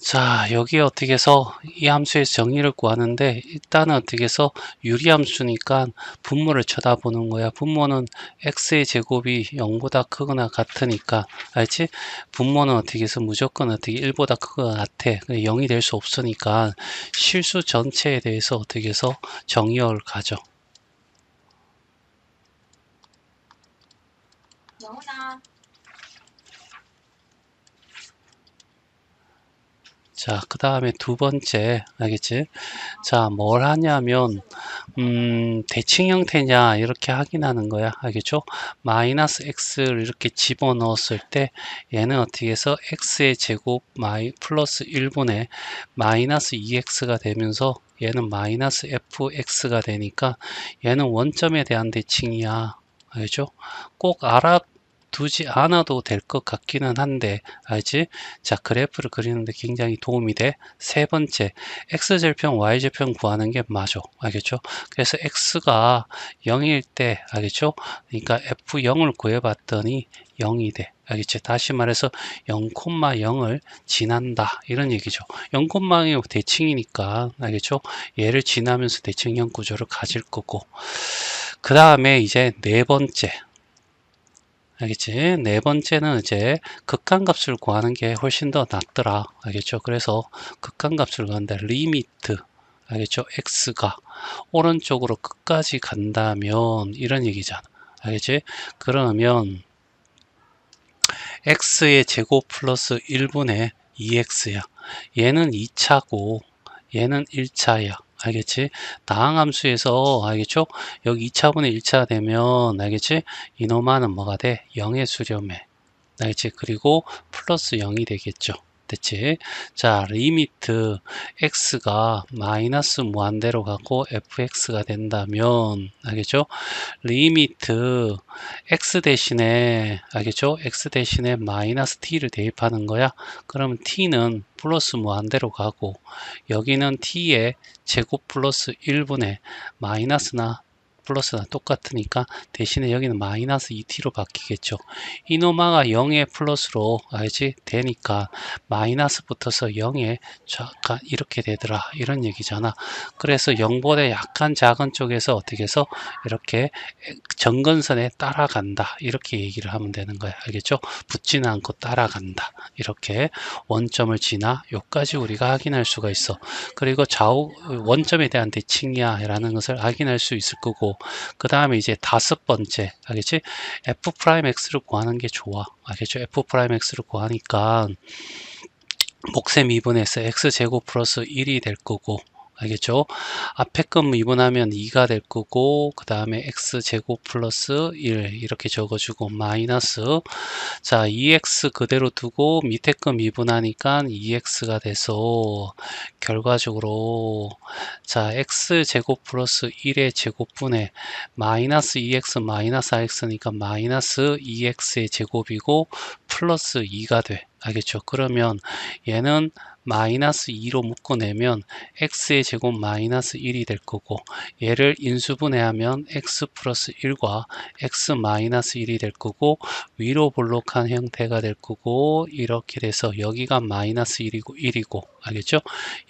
자, 여기에 어떻게 해서 이 함수의 정의를 구하는데, 일단은 어떻게 해서 유리함수니까 분모를 쳐다보는 거야. 분모는 x의 제곱이 0보다 크거나 같으니까, 알지? 분모는 어떻게 해서 무조건 어떻게 1보다 크거나 같아. 0이 될 수 없으니까 실수 전체에 대해서 어떻게 해서 정의역을 가져. 자, 그 다음에 두 번째, 알겠지? 자, 뭘 하냐면, 대칭 형태냐, 이렇게 확인하는 거야. 알겠죠? 마이너스 x를 이렇게 집어넣었을 때, 얘는 어떻게 해서 x의 제곱 플러스 1분의 마이너스 2x가 되면서, 얘는 마이너스 fx가 되니까, 얘는 원점에 대한 대칭이야. 알죠? 꼭 알아두지 않아도 될 것 같기는 한데, 알지? 자, 그래프를 그리는데 굉장히 도움이 돼. 세 번째, x절편, y절편 구하는 게 맞아. 알겠죠? 그래서 x가 0일 때, 알겠죠? 그러니까 f0을 구해봤더니 0이 돼. 알겠죠? 다시 말해서 0,0을 지난다. 이런 얘기죠. 0,0이 대칭이니까, 알겠죠? 얘를 지나면서 대칭형 구조를 가질 거고. 그 다음에 이제 네 번째. 알겠지? 네 번째는 이제 극한값을 구하는 게 훨씬 더 낫더라. 알겠죠? 그래서 극한값을 구한다. 리미트. 알겠죠? x가 오른쪽으로 끝까지 간다면 이런 얘기잖아. 알겠지? 그러면 x의 제곱 플러스 1분의 2x야. 얘는 2차고 얘는 1차야. 알겠지? 다항함수에서 알겠죠? 여기 2차분의 1차 되면 알겠지? 이놈아는 뭐가 돼? 0의 수렴해. 알겠지? 그리고 플러스 0이 되겠죠. 됐지? 자, 리미트 x가 마이너스 무한대로 가고 fx가 된다면 알겠죠? 리미트 x 대신에 알겠죠? x 대신에 마이너스 t를 대입하는 거야. 그러면 t는 플러스 무한대로 가고 여기는 t의 제곱 플러스 1분의 마이너스나 플러스나 똑같으니까 대신에 여기는 마이너스 2t로 바뀌겠죠. 이노마가 0의 플러스로 알지? 되니까 마이너스 붙어서 0에 약간 이렇게 되더라. 이런 얘기잖아. 그래서 0보다 약간 작은 쪽에서 어떻게 해서 이렇게 정근선에 따라간다. 이렇게 얘기를 하면 되는 거야. 알겠죠? 붙지는 않고 따라간다. 이렇게 원점을 지나 요까지 우리가 확인할 수가 있어. 그리고 좌우 원점에 대한 대칭이야 라는 것을 확인할 수 있을 거고 그 다음에 이제 다섯 번째 알겠지? f'x를 구하는 게 좋아. 알겠죠? f'x를 구하니까 목셈 미분해서 x제곱 플러스 1이 될 거고 알겠죠? 앞에 거 미분하면 2가 될 거고 그 다음에 x제곱 플러스 1 이렇게 적어주고 마이너스 자 2x 그대로 두고 밑에 거 미분하니까 2x가 돼서 결과적으로 자 x제곱 플러스 1의 제곱분의 마이너스 2x 마이너스 x니까 마이너스 2x의 제곱이고 플러스 2가 돼. 알겠죠? 그러면 얘는 마이너스 2로 묶어내면 x의 제곱 마이너스 1이 될 거고 얘를 인수분해하면 x 플러스 1과 x 마이너스 1이 될 거고 위로 볼록한 형태가 될 거고 이렇게 돼서 여기가 마이너스 1이고 1이고 알겠죠?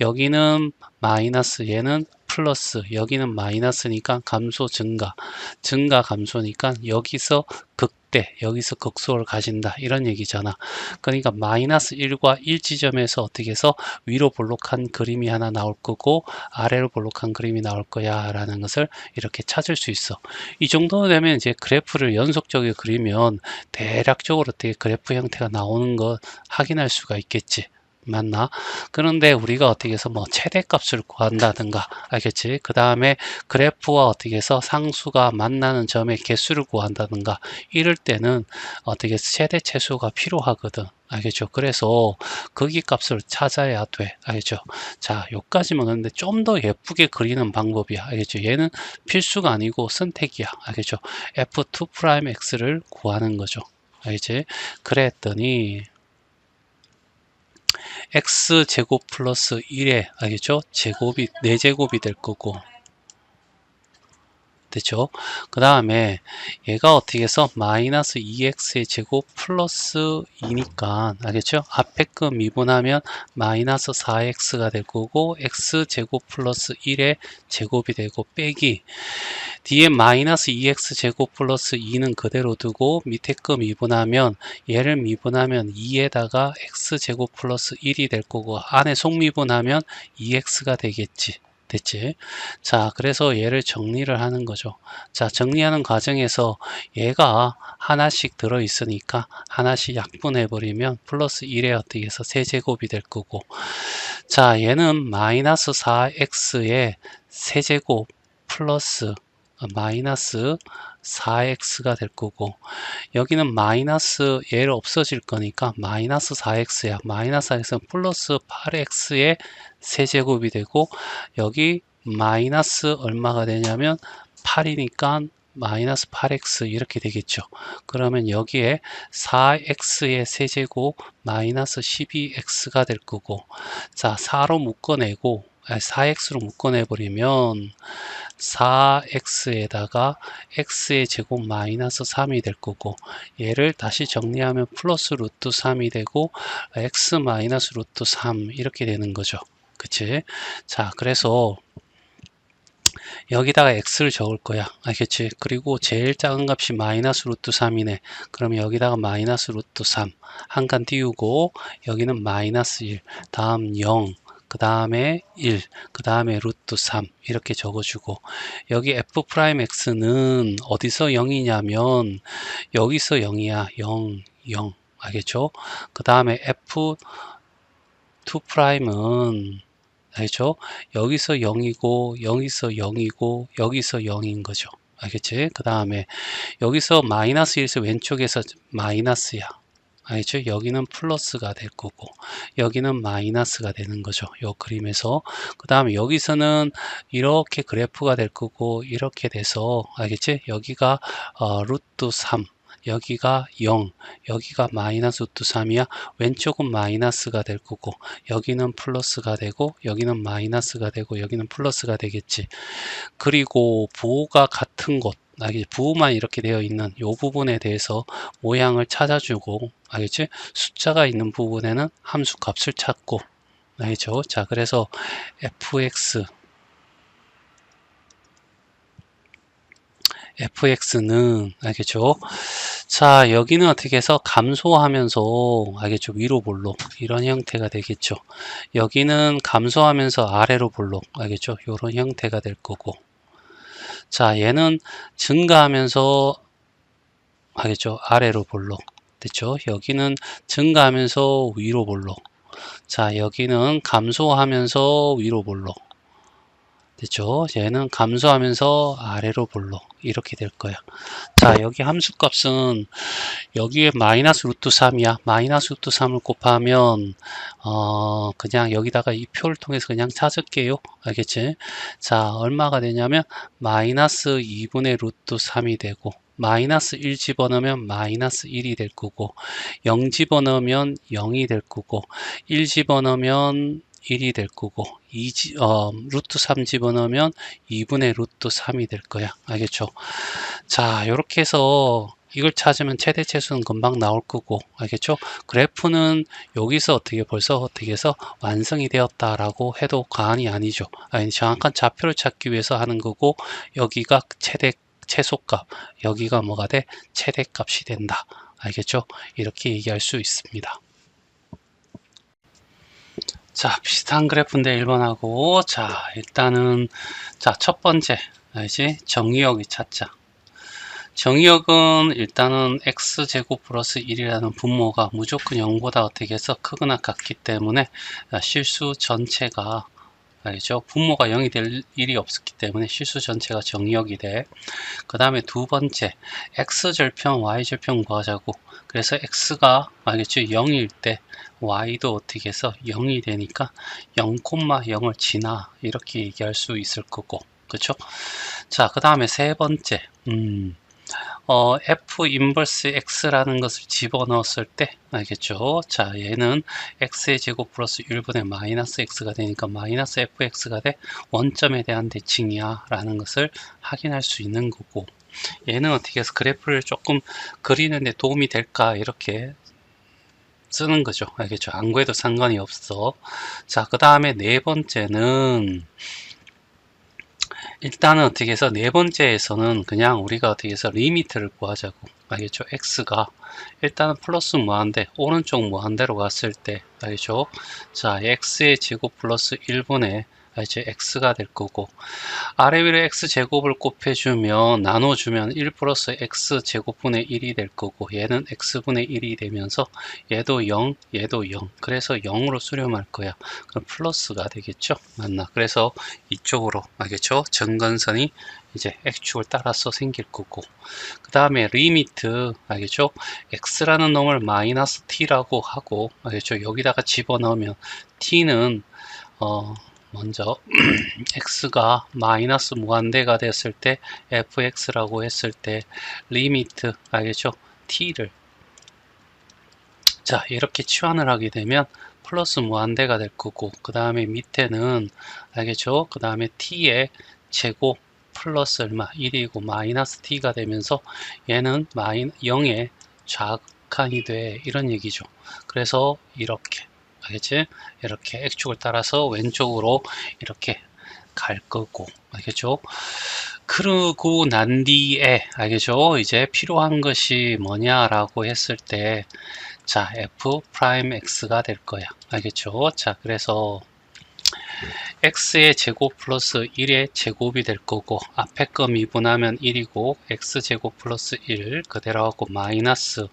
여기는 마이너스 얘는 플러스 여기는 마이너스니까 감소 증가 증가 감소니까 여기서 극대 여기서 극소를 가진다 이런 얘기잖아. 그러니까 마이너스 1과 1 지점에서 어떻게 해서 위로 볼록한 그림이 하나 나올 거고 아래로 볼록한 그림이 나올 거야 라는 것을 이렇게 찾을 수 있어. 이 정도 되면 이제 그래프를 연속적으로 그리면 대략적으로 어떻게 그래프 형태가 나오는 거 확인할 수가 있겠지. 맞나? 그런데 우리가 어떻게 해서 뭐 최대값을 구한다든가 알겠지? 그 다음에 그래프와 어떻게 해서 상수가 만나는 점의 개수를 구한다든가 이럴 때는 어떻게 해서 최대 최소가 필요하거든. 알겠죠? 그래서 거기 값을 찾아야 돼. 알겠죠? 자, 요까지만 그런데 좀 더 예쁘게 그리는 방법이야. 알겠죠? 얘는 필수가 아니고 선택이야. 알겠죠? f2'x를 구하는 거죠. 알겠지? 그랬더니 x제곱 플러스 1에 알겠죠? 제곱이 4제곱이 될 거고 됐죠? 그 다음에 얘가 어떻게 해서 마이너스 2x의 제곱 플러스 2니까 알겠죠? 앞에 거 미분하면 마이너스 4x가 될 거고 x제곱 플러스 1의 제곱이 되고 빼기 뒤에 마이너스 2x 제곱 플러스 2는 그대로 두고 밑에 거 미분하면 얘를 미분하면 2에다가 x제곱 플러스 1이 될 거고 안에 속미분하면 2x가 되겠지. 됐지? 자, 그래서 얘를 정리를 하는 거죠. 자, 정리하는 과정에서 얘가 하나씩 들어있으니까 하나씩 약분해버리면 플러스 1에 어떻게 해서 세제곱이 될 거고 자, 얘는 마이너스 4x의 세제곱 플러스 마이너스 4x가 될 거고 여기는 마이너스 얘를 없어질 거니까 마이너스 4x야. 마이너스 4x는 플러스 8x의 세제곱이 되고 여기 마이너스 얼마가 되냐면 8이니까 마이너스 8x 이렇게 되겠죠. 그러면 여기에 4x의 세제곱 마이너스 12x가 될 거고 자 4로 묶어내고 4x로 묶어내버리면 4x에다가 x의 제곱 마이너스 3이 될 거고 얘를 다시 정리하면 플러스 루트 3이 되고 x 마이너스 루트 3 이렇게 되는 거죠. 그치? 자, 그래서 여기다가 x를 적을 거야. 알겠지? 그리고 제일 작은 값이 마이너스 루트 3이네. 그러면 여기다가 마이너스 루트 3 한 칸 띄우고 여기는 마이너스 1 다음 0 그 다음에 1, 그 다음에 루트 3 이렇게 적어주고 여기 f'x는 어디서 0이냐면 여기서 0이야. 0, 0 알겠죠? 그 다음에 f2'은 알겠죠? 여기서 0이고 여기서 0이고 여기서 0인 거죠. 알겠지? 그 다음에 여기서 마이너스 1에서 왼쪽에서 마이너스야. 알겠죠? 여기는 플러스가 될 거고 여기는 마이너스가 되는 거죠. 요 그림에서 그 다음에 여기서는 이렇게 그래프가 될 거고 이렇게 돼서 알겠지? 여기가 루트 3 여기가 0 여기가 마이너스 루트 3이야. 왼쪽은 마이너스가 될 거고 여기는 플러스가 되고 여기는 마이너스가 되고 여기는 플러스가 되겠지. 그리고 부호가 같은 곳 부호만 이렇게 되어 있는 이 부분에 대해서 모양을 찾아주고 알겠지? 숫자가 있는 부분에는 함수 값을 찾고 알겠죠? 자, 그래서 fx는 알겠죠? 자, 여기는 어떻게 해서 감소하면서 알겠죠? 위로 볼록 이런 형태가 되겠죠. 여기는 감소하면서 아래로 볼록 알겠죠? 이런 형태가 될 거고 자, 얘는 증가하면서 알겠죠? 아래로 볼록 됐죠? 여기는 증가하면서 위로 볼록 자, 여기는 감소하면서 위로 볼록 됐죠? 얘는 감소하면서 아래로 볼록 이렇게 될 거야. 자, 여기 함수값은 여기에 마이너스 루트 3이야. 마이너스 루트 3을 곱하면 그냥 여기다가 이 표를 통해서 그냥 찾을게요. 알겠지? 자, 얼마가 되냐면 마이너스 2분의 루트 3이 되고 마이너스 1 집어넣으면 마이너스 1이 될 거고 0 집어넣으면 0이 될 거고 1 집어넣으면 1이 될 거고 루트 3 집어넣으면 2분의 루트 3이 될 거야. 알겠죠? 자, 이렇게 해서 이걸 찾으면 최대체수는 금방 나올 거고 알겠죠? 그래프는 여기서 벌써 어떻게 해서 완성이 되었다라고 해도 과언이 아니죠. 아니, 정확한 좌표를 찾기 위해서 하는 거고 여기가 최소값 여기가 뭐가 돼? 최대값이 된다. 알겠죠? 이렇게 얘기할 수 있습니다. 자, 비슷한 그래프인데 1번하고 자, 일단은 자, 첫 번째 알지? 정의역이 찾자. 정의역은 일단은 x제곱 플러스 1이라는 분모가 무조건 0보다 어떻게 해서 크거나 같기 때문에 실수 전체가 알죠? 분모가 0이 될 일이 없었기 때문에 실수 전체가 정의역이 돼. 그 다음에 두 번째 x절편 y절편 구하자고. 그래서 x가 알겠죠? 0일 때 y도 어떻게 해서 0이 되니까 0,0을 지나 이렇게 얘기할 수 있을 거고 그쵸? 자, 그 다음에 세 번째 f 인버스 x라는 것을 집어넣었을 때 알겠죠? 자, 얘는 x의 제곱 플러스 1분의 마이너스 x가 되니까 마이너스 fx가 돼 원점에 대한 대칭이야 라는 것을 확인할 수 있는 거고, 얘는 어떻게 해서 그래프를 조금 그리는데 도움이 될까 이렇게 쓰는 거죠. 알겠죠? 안 구해도 상관이 없어. 자, 그 다음에 네 번째는 일단은 어떻게 해서 네 번째에서는 그냥 우리가 어떻게 해서 리미트를 구하자고. 알겠죠? x가 일단은 플러스 무한대, 오른쪽 무한대로 갔을 때, 알겠죠? 자, x의 제곱 플러스 1분의 이제 x가 될 거고, 아래 위로 x제곱을 곱해주면 나눠주면 1 플러스 x제곱분의 1이 될 거고, 얘는 x분의 1이 되면서 얘도 0 얘도 0, 그래서 0으로 수렴할 거야. 그럼 플러스가 되겠죠, 맞나? 그래서 이쪽으로 알겠죠? 정근선이 이제 x축을 따라서 생길 거고, 그 다음에 리미트 알겠죠? x라는 놈을 마이너스 t라고 하고, 알겠죠? 여기다가 집어넣으면 t는 먼저 x가 마이너스 무한대가 됐을 때 fx라고 했을 때 리미트 알겠죠? t를 자 이렇게 치환을 하게 되면 플러스 무한대가 될 거고, 그 다음에 밑에는 알겠죠? 그 다음에 t의 제곱 플러스 얼마 1이고 마이너스 t가 되면서 얘는 0의 좌극한이 돼 이런 얘기죠. 그래서 이렇게 알겠지? 이렇게 x축을 따라서 왼쪽으로 이렇게 갈 거고, 알겠죠? 그러고 난 뒤에 알겠죠? 이제 필요한 것이 뭐냐라고 했을 때, 자, f 프라임 x가 될 거야. 알겠죠? 자, 그래서 x의 제곱 플러스 1의 제곱이 될 거고, 앞에 거 미분하면 1이고 x제곱 플러스 1 그대로 하고 마이너스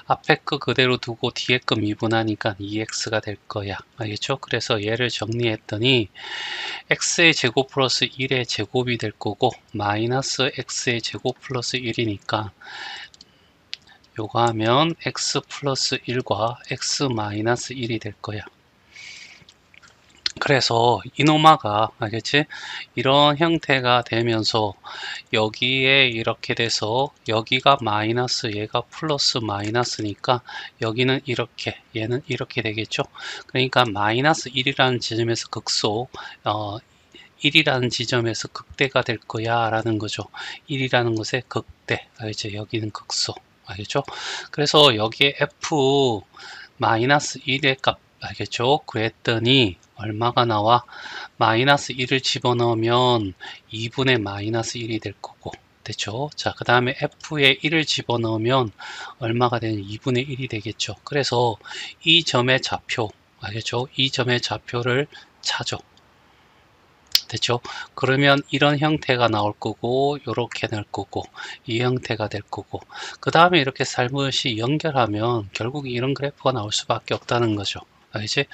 앞에 거 그대로 두고 뒤에 거 미분하니까 2x가 될 거야. 알겠죠? 그래서 얘를 정리했더니 x의 제곱 플러스 1의 제곱이 될 거고 마이너스 x의 제곱 플러스 1이니까 요거 하면 x 플러스 1과 x 마이너스 1이 될 거야. 그래서 이노마가 알겠지? 이런 형태가 되면서 여기에 이렇게 돼서 여기가 마이너스 얘가 플러스 마이너스니까 여기는 이렇게 얘는 이렇게 되겠죠. 그러니까 마이너스 1이라는 지점에서 극소 1이라는 지점에서 극대가 될 거야 라는 거죠. 1이라는 것의 극대 알겠죠? 여기는 극소 알겠죠? 그래서 여기에 f 마이너스 1의 값 알겠죠? 그랬더니 얼마가 나와? 마이너스 1을 집어넣으면 2분의 마이너스 1이 될 거고, 됐죠? 자, 그 다음에 f에 1을 집어넣으면 얼마가 되는 2분의 1이 되겠죠? 그래서 이 점의 좌표, 알겠죠? 이 점의 좌표를 찾아. 됐죠? 그러면 이런 형태가 나올 거고 이렇게 될 거고 이 형태가 될 거고, 그 다음에 이렇게 살며시 연결하면 결국 이런 그래프가 나올 수밖에 없다는 거죠. 알겠지?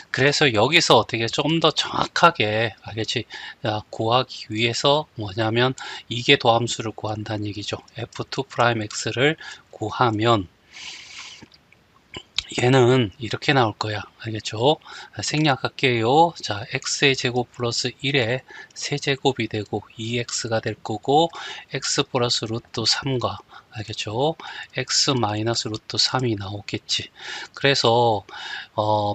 그래서 여기서 어떻게 좀 더 정확하게 알겠지? 구하기 위해서 뭐냐면 이게 도함수를 구한다는 얘기죠. f2'x를 구하면 얘는 이렇게 나올 거야. 알겠죠? 생략할게요. 자, x의 제곱 플러스 1의 세제곱이 되고 2x가 될 거고, x 플러스 루트 3과 알겠죠? x 마이너스 루트 3이 나오겠지. 그래서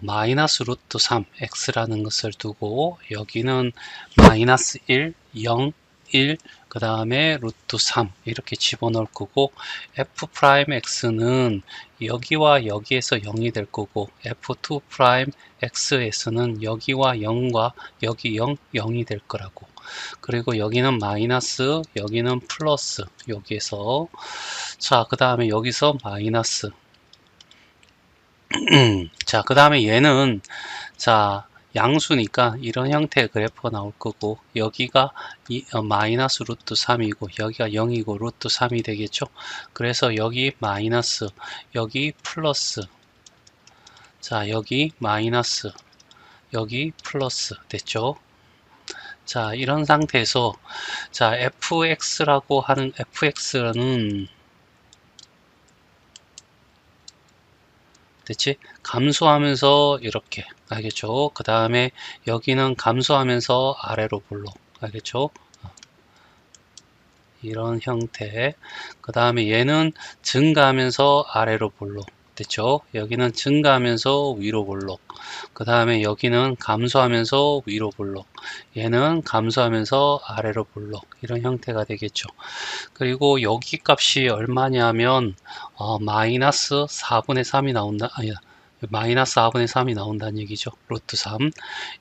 마이너스 루트 3 x라는 것을 두고 여기는 마이너스 1, 0, 1, 그 다음에 루트 3 이렇게 집어넣을 거고, f 프라임 x는 여기와 여기에서 0이 될 거고 f2 프라임 x에서는 여기와 0과 여기 0, 0이 될 거라고. 그리고 여기는 마이너스, 여기는 플러스, 여기에서 자, 그 다음에 여기서 마이너스 자, 그 다음에 얘는 자 양수니까 이런 형태의 그래프가 나올 거고, 여기가 마이너스 루트 3이고 여기가 0이고 루트 3이 되겠죠. 그래서 여기 마이너스, 여기 플러스, 자 여기 마이너스, 여기 플러스 됐죠. 자, 이런 상태에서 자 fx라고 하는 fx는 됐지? 감소하면서 이렇게 알겠죠? 그 다음에 여기는 감소하면서 아래로 볼록 알겠죠? 이런 형태. 그 다음에 얘는 증가하면서 아래로 볼록. 됐죠? 여기는 증가하면서 위로 볼록. 그 다음에 여기는 감소하면서 위로 볼록. 얘는 감소하면서 아래로 볼록. 이런 형태가 되겠죠. 그리고 여기 값이 얼마냐면 마이너스 4분의 3이 나온다. 아니, 마이너스 4분의 3이 나온다는 얘기죠. 루트 3.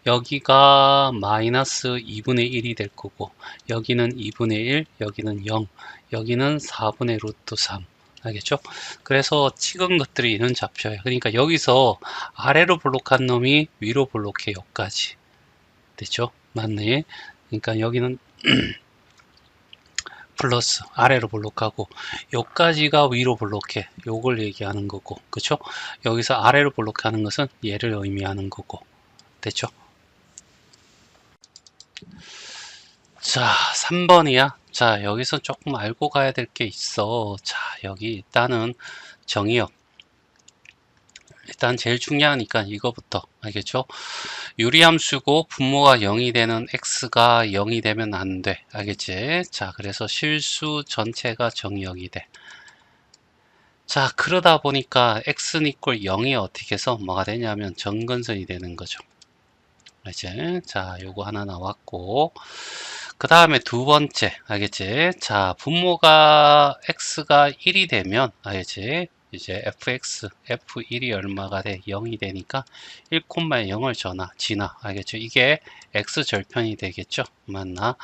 여기가 마이너스 2분의 1이 될 거고, 여기는 2분의 1, 여기는 0, 여기는 4분의 루트 3. 알겠죠? 그래서 찍은 것들이 이런 좌표예요. 그러니까 여기서 아래로 볼록한 놈이 위로 볼록해. 여기까지. 됐죠? 맞네. 그러니까 여기는 플러스 아래로 볼록하고 요까지가 위로 볼록해. 요걸 얘기하는 거고, 그쵸? 여기서 아래로 볼록하는 것은 얘를 의미하는 거고. 됐죠? 자, 3번이야. 자, 여기서 조금 알고 가야 될 게 있어. 자, 여기 일단은 정의역. 일단 제일 중요하니까 이거부터 알겠죠? 유리함수고 분모가 0이 되는 x가 0이 되면 안 돼. 알겠지? 자, 그래서 실수 전체가 정의역이 돼. 자, 그러다 보니까 x는 equal 0이 어떻게 해서 뭐가 되냐면 정근선이 되는 거죠. 알겠지? 자, 요거 하나 나왔고, 그 다음에 두 번째, 알겠지? 자, 분모가 x가 1이 되면, 알겠지? 이제 fx, f1이 얼마가 돼? 0이 되니까 1,0을 지나, 알겠죠? 이게 x절편이 되겠죠? 맞나?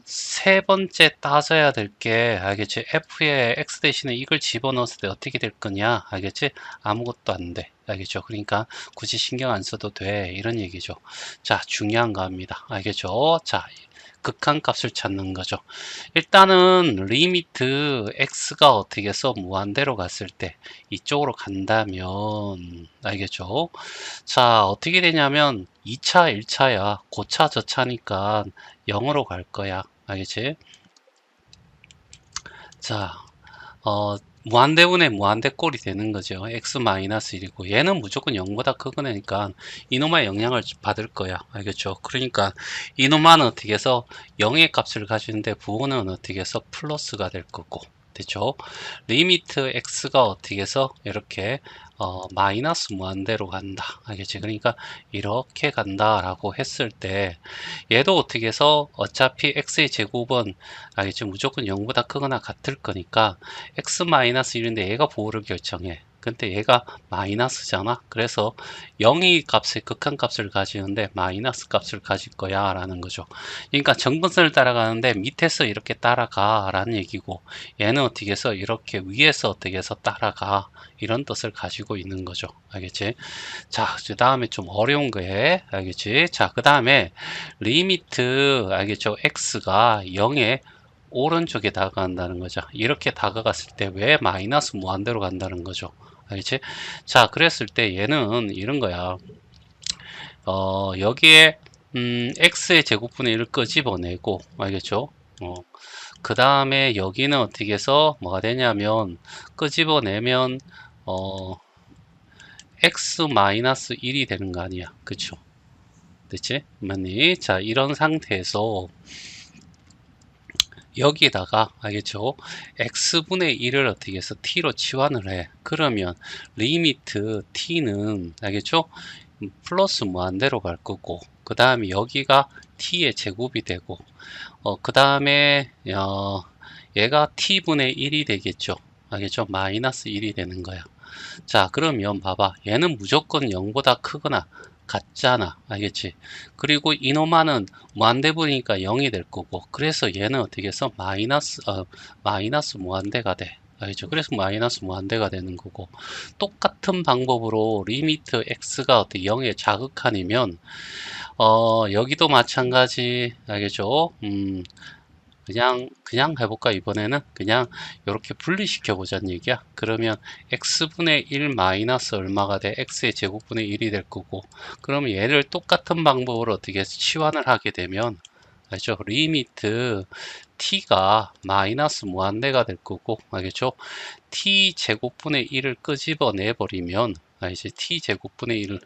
세 번째 따져야 될 게, 알겠지? f에 x 대신에 이걸 집어넣었을 때 어떻게 될 거냐? 알겠지? 아무것도 안 돼. 알겠죠? 그러니까 굳이 신경 안 써도 돼. 이런 얘기죠. 자, 중요한 겁니다. 알겠죠? 자, 극한값을 찾는 거죠. 일단은 리미트 x가 어떻게 해서 무한대로 갔을 때 이쪽으로 간다면 알겠죠? 자, 어떻게 되냐면 2차, 1차야. 고차, 저차니까 0으로 갈 거야. 알겠지? 자, 무한대분의 무한대꼴이 되는 거죠. x-1이고 얘는 무조건 0보다 크거니까 이놈의 영향을 받을 거야. 알겠죠? 그러니까 이놈만은 어떻게 해서 0의 값을 가지는데 부호는 어떻게 해서 플러스가 될 거고, 됐죠? 리미트 x가 어떻게 해서 이렇게 마이너스 무한대로 간다. 알겠지? 그러니까 이렇게 간다라고 했을 때 얘도 어떻게 해서 어차피 x의 제곱은 알겠죠? 무조건 0보다 크거나 같을 거니까 x-1인데 얘가 보호를 결정해. 근데 얘가 마이너스잖아. 그래서 0이 값의 극한값을 가지는데 마이너스 값을 가질 거야 라는 거죠. 그러니까 정근선을 따라가는데 밑에서 이렇게 따라가 라는 얘기고, 얘는 어떻게 해서 이렇게 위에서 어떻게 해서 따라가, 이런 뜻을 가지고 있는 거죠. 알겠지? 자, 그 다음에 좀 어려운 거에, 알겠지? 자, 그 다음에 리미트, 알겠죠? x가 0에 오른쪽에 다가간다는 거죠. 이렇게 다가갔을 때 왜 마이너스 무한대로 간다는 거죠. 알겠지? 자, 그랬을 때 얘는 이런 거야. 여기에 x의 제곱분의 1을 끄집어내고, 알겠죠? 그 다음에 여기는 어떻게 해서 뭐가 되냐면 끄집어내면 x-1이 되는 거 아니야. 그쵸? 됐지? 맞니? 자, 이런 상태에서 여기다가 알겠죠? x분의 1을 어떻게 해서 t로 치환을 해. 그러면 리미트 t는 알겠죠? 플러스 무한대로 갈 거고, 그 다음에 여기가 t의 제곱이 되고, 그 다음에 얘가 t분의 1이 되겠죠. 알겠죠? 마이너스 1이 되는 거야. 자, 그러면 봐봐. 얘는 무조건 0보다 크거나 같잖아. 알겠지? 그리고 이놈아는 무한대분이니까 0이 될 거고, 그래서 얘는 어떻게 해서 마이너스 무한대가 돼. 알겠죠? 그래서 마이너스 무한대가 되는 거고, 똑같은 방법으로 리미트 x가 어떻게 0의 자극한이면 여기도 마찬가지. 알겠죠? 그냥 해볼까? 이번에는 그냥 이렇게 분리시켜 보자는 얘기야. 그러면 x분의 1 마이너스 얼마가 돼? x의 제곱분의 1이 될 거고, 그러면 얘를 똑같은 방법으로 어떻게 치환을 하게 되면, 알죠? 리미트 t가 마이너스 무한대가 될 거고, 알겠죠? t 제곱분의 1을 끄집어내 버리면, 이제 t 제곱분의 1을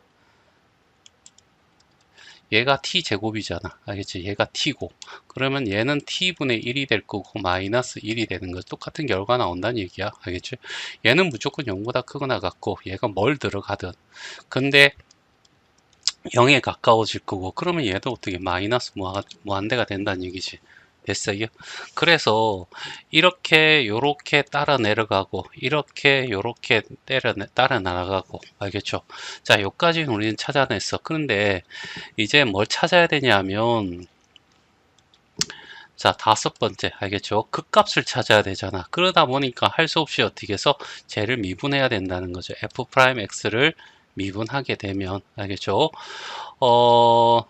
얘가 t제곱이잖아. 알겠지? 얘가 t고. 그러면 얘는 t분의 1이 될 거고 마이너스 1이 되는 거 똑같은 결과 나온다는 얘기야. 알겠지? 얘는 무조건 0보다 크거나 같고 얘가 뭘 들어가든. 근데 0에 가까워질 거고 그러면 얘도 어떻게 마이너스 무한대가 된다는 얘기지. 됐어요? 그래서 이렇게 요렇게 따라 내려가고 이렇게 요렇게 따라 나가고 알겠죠? 자, 요까지는 우리는 찾아냈어. 그런데 이제 뭘 찾아야 되냐면 자, 다섯 번째 알겠죠? 극값을 찾아야 되잖아. 그러다 보니까 할 수 없이 어떻게 해서 쟤를 미분해야 된다는 거죠. f'x를 미분하게 되면 알겠죠? 어,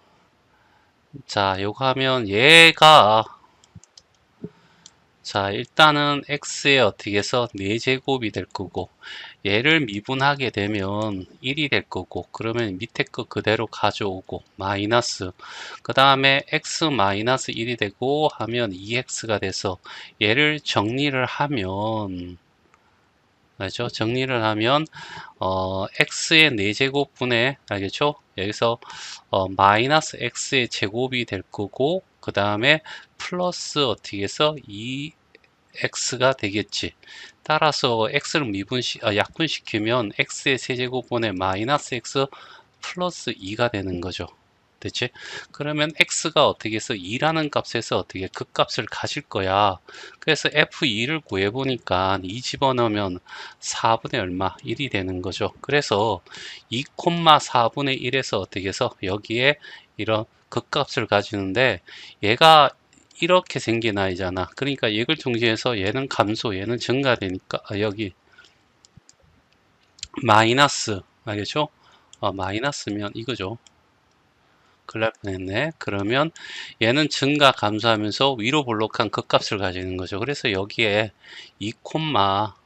자, 요거 하면 얘가 자, 일단은 x에 어떻게 해서 4제곱이 될 거고 얘를 미분하게 되면 1이 될 거고 그러면 밑에 거 그대로 가져오고 마이너스 그 다음에 x 마이너스 1이 되고 하면 2x가 돼서 얘를 정리를 하면 알죠? 정리를 하면 x의 4제곱분의 알겠죠? 여기서 마이너스 x의 제곱이 될 거고 그 다음에 플러스 어떻게 해서 2x가 되겠지. 따라서 x를 약분시키면 x의 세제곱분의 마이너스 x 플러스 2가 되는 거죠. 됐지? 그러면 x가 어떻게 해서 2라는 값에서 어떻게 극값을 가질 거야. 그래서 f2를 구해보니까 2 집어넣으면 4분의 얼마? 1이 되는 거죠. 그래서 2,4분의 1에서 어떻게 해서 여기에 이런 극값을 가지는데 얘가 이렇게 생긴 아이잖아. 그러니까 이걸 통해서 얘는 감소, 얘는 증가되니까 여기 마이너스 알겠죠? 마이너스면 이거죠. 큰일 날 뻔했네. 그러면 얘는 증가 감소하면서 위로 볼록한 극값을 가지는 거죠. 그래서 여기에 2,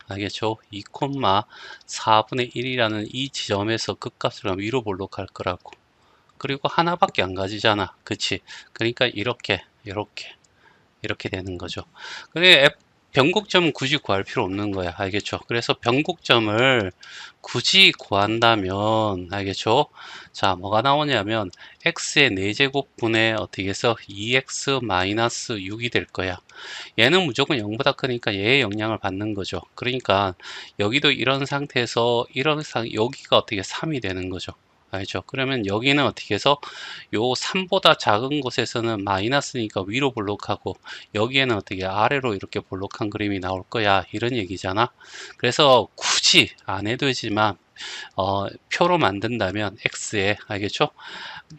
알겠죠? 2, 4분의 1이라는 이 지점에서 극값을 위로 볼록할 거라고. 그리고 하나밖에 안 가지잖아. 그치? 그러니까 이렇게 되는 거죠. 근데 변곡점은 굳이 구할 필요 없는 거야. 알겠죠? 그래서 변곡점을 굳이 구한다면, 알겠죠? 자, 뭐가 나오냐면, x의 4제곱분의 어떻게 해서 2x-6이 될 거야. 얘는 무조건 0보다 크니까 얘의 영향을 받는 거죠. 그러니까, 여기도 이런 상태에서, 여기가 어떻게 3이 되는 거죠. 알죠? 그러면 여기는 어떻게 해서 요 3보다 작은 곳에서는 마이너스니까 위로 볼록하고 여기에는 어떻게 아래로 이렇게 볼록한 그림이 나올 거야 이런 얘기잖아. 그래서 굳이 안 해도 되지만 표로 만든다면 x에 알겠죠?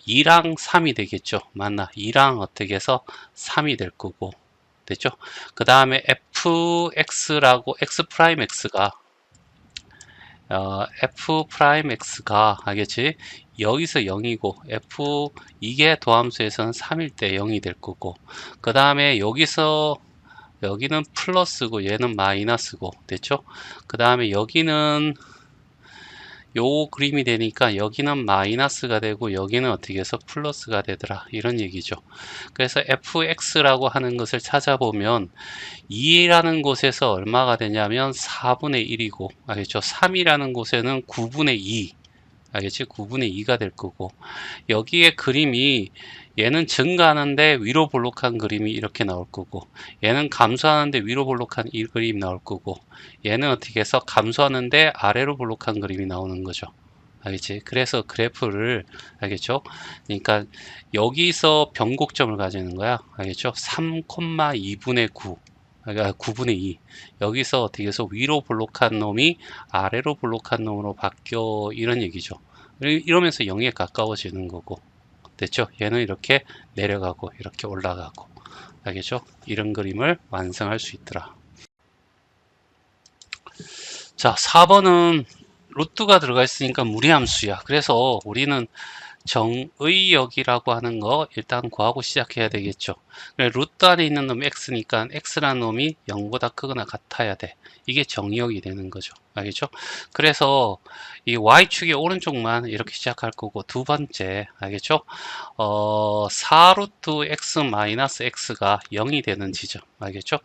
2랑 3이 되겠죠. 맞나? 2랑 어떻게 해서 3이 될 거고 됐죠? 그 다음에 fx라고 x'x가 f'x가 알겠지? 여기서 0이고 이게 도함수에서는 3일 때 0이 될 거고 그 다음에 여기는 플러스고 얘는 마이너스고 됐죠? 그 다음에 여기는 요 그림이 되니까 여기는 마이너스가 되고 여기는 어떻게 해서 플러스가 되더라 이런 얘기죠. 그래서 fx라고 하는 것을 찾아보면 2라는 곳에서 얼마가 되냐면 4분의 1이고 알겠죠? 3이라는 곳에는 9분의 2 알겠지? 9분의 2가 될 거고 여기에 그림이 얘는 증가하는데 위로 볼록한 그림이 이렇게 나올 거고 얘는 감소하는데 위로 볼록한 이 그림이 나올 거고 얘는 어떻게 해서 감소하는데 아래로 볼록한 그림이 나오는 거죠. 알겠지? 그래서 그래프를 알겠죠? 그러니까 여기서 변곡점을 가지는 거야. 알겠죠? 3,2분의 9 그러니까 9분의 2 여기서 어떻게 해서 위로 볼록한 놈이 아래로 볼록한 놈으로 바뀌어 이런 얘기죠. 이러면서 0에 가까워지는 거고 됐죠? 얘는 이렇게 내려가고 이렇게 올라가고 알겠죠? 이런 그림을 완성할 수 있더라. 자, 4번은 루트가 들어가 있으니까 무리함수야. 그래서 우리는 정의역이라고 하는 거 일단 구하고 시작해야 되겠죠. 루트 안에 있는 놈이 x니까 x라는 놈이 0보다 크거나 같아야 돼. 이게 정의역이 되는 거죠. 알겠죠? 그래서 이 y축의 오른쪽만 이렇게 시작할 거고, 두 번째, 알겠죠? 4루트 x 마이너스 x가 0이 되는 지점, 알겠죠?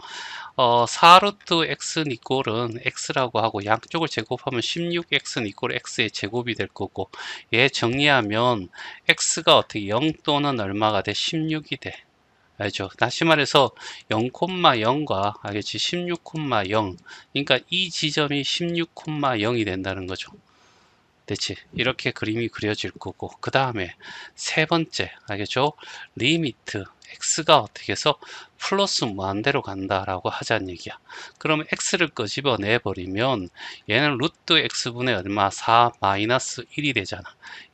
4루트 x 이꼴은 x라고 하고, 양쪽을 제곱하면 16x 이꼴 x의 제곱이 될 거고, 얘 정리하면 x가 어떻게 0 또는 얼마가 돼? 16이 돼. 알죠? 다시 말해서 0,0과 알겠지? 16,0. 그러니까 이 지점이 16,0이 된다는 거죠. 됐지? 이렇게 그림이 그려질 거고, 그 다음에 세 번째, 알겠죠? 리미트 x가 어떻게 해서 플러스 무한대로 간다라고 하자는 얘기야. 그럼 x를 끄집어 내버리면 얘는 루트 x분의 얼마? 4 마이너스 1이 되잖아.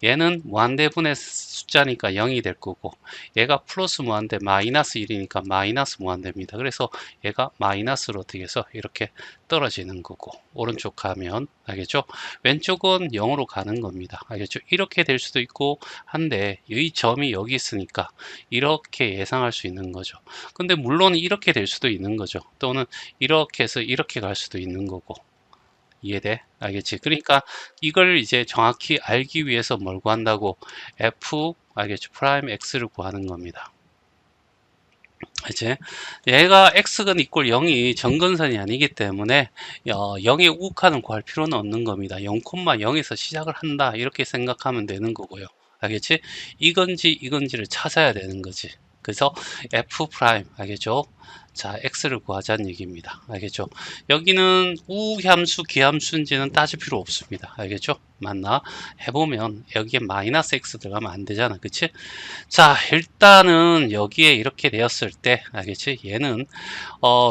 얘는 무한대분의 숫자니까 0이 될 거고, 얘가 플러스 무한대 마이너스 1이니까 마이너스 무한대입니다. 그래서 얘가 마이너스로 어떻게 해서 이렇게 떨어지는 거고, 오른쪽 가면 알겠죠? 왼쪽은 0으로 가는 겁니다. 알겠죠? 이렇게 될 수도 있고 한데, 이 점이 여기 있으니까 이렇게 예상할 수 있는 거죠. 근데 물론 이렇게 될 수도 있는 거죠. 또는 이렇게 해서 이렇게 갈 수도 있는 거고. 이해돼? 알겠지? 그러니까 이걸 이제 정확히 알기 위해서 뭘 구한다고? f, 알겠죠? 프라임 x를 구하는 겁니다. 이제 얘가 x근 이꼴 0이 정근선이 아니기 때문에 0의 우극한을 구할 필요는 없는 겁니다. 0,0에서 시작을 한다 이렇게 생각하면 되는 거고요. 알겠지? 이건지를 찾아야 되는 거지. 그래서 f 프라임 알겠죠? 자, x를 구하자는 얘기입니다. 알겠죠? 여기는 우함수, 기함수인지는 따질 필요 없습니다. 알겠죠? 맞나? 해보면 여기에 마이너스 x 들어가면 안 되잖아. 그치? 자, 일단은 여기에 이렇게 되었을 때, 알겠지? 얘는,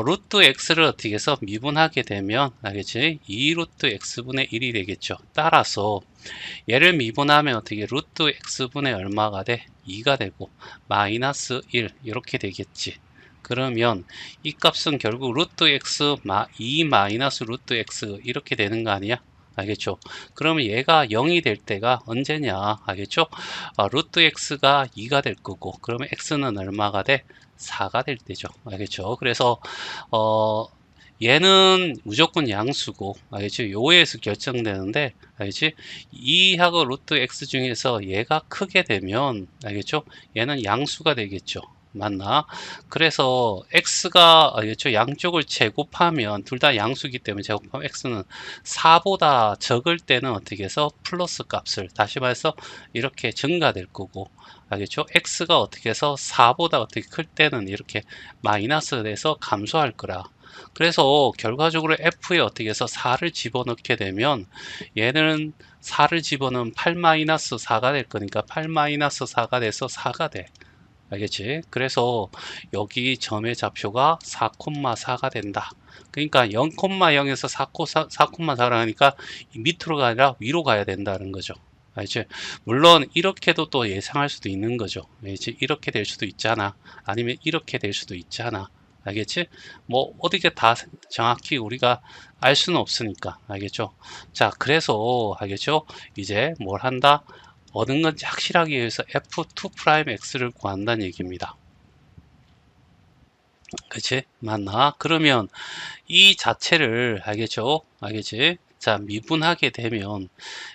루트 x를 어떻게 해서 미분하게 되면, 알겠지? 2 루트 x분의 1이 되겠죠. 따라서, 얘를 미분하면 어떻게 루트 x분의 얼마가 돼? 2가 되고, 마이너스 1, 이렇게 되겠지. 그러면 이 값은 결국 루트 x 2 마이너스 루트 x 이렇게 되는 거 아니야? 알겠죠? 그러면 얘가 0이 될 때가 언제냐? 알겠죠? 루트 x가 2가 될 거고, 그러면 x는 얼마가 돼? 4가 될 때죠. 알겠죠? 그래서 얘는 무조건 양수고, 알겠죠? 요에서 결정되는데, 알겠지? 2하고 루트 x 중에서 얘가 크게 되면, 알겠죠? 얘는 양수가 되겠죠. 맞나? 그래서 x가 알겠죠? 양쪽을 제곱하면 둘 다 양수기 때문에 제곱하면 x는 4보다 적을 때는 어떻게 해서 플러스 값을 다시 말해서 이렇게 증가될 거고, 알겠죠? x가 어떻게 해서 4보다 어떻게 클 때는 이렇게 마이너스 돼서 감소할 거라. 그래서 결과적으로 f에 어떻게 해서 4를 집어넣게 되면 얘는 4를 집어넣으면 8-4가 될 거니까 8-4가 돼서 4가 돼. 알겠지? 그래서 여기 점의 좌표가 4,4가 된다. 그러니까 0,0에서 4,4라 하니까 밑으로가 아니라 위로 가야 된다는 거죠. 알지? 물론 이렇게도 또 예상할 수도 있는 거죠. 알지? 이렇게 될 수도 있잖아. 아니면 이렇게 될 수도 있잖아. 알겠지? 뭐 어떻게 다 정확히 우리가 알 수는 없으니까. 알겠죠? 자, 그래서 알겠죠? 이제 뭘 한다? 얻은 건지 확실하기 위해서 f2'x를 구한다는 얘기입니다. 그치? 맞나? 그러면 이 자체를 알겠죠? 알겠지? 자, 미분하게 되면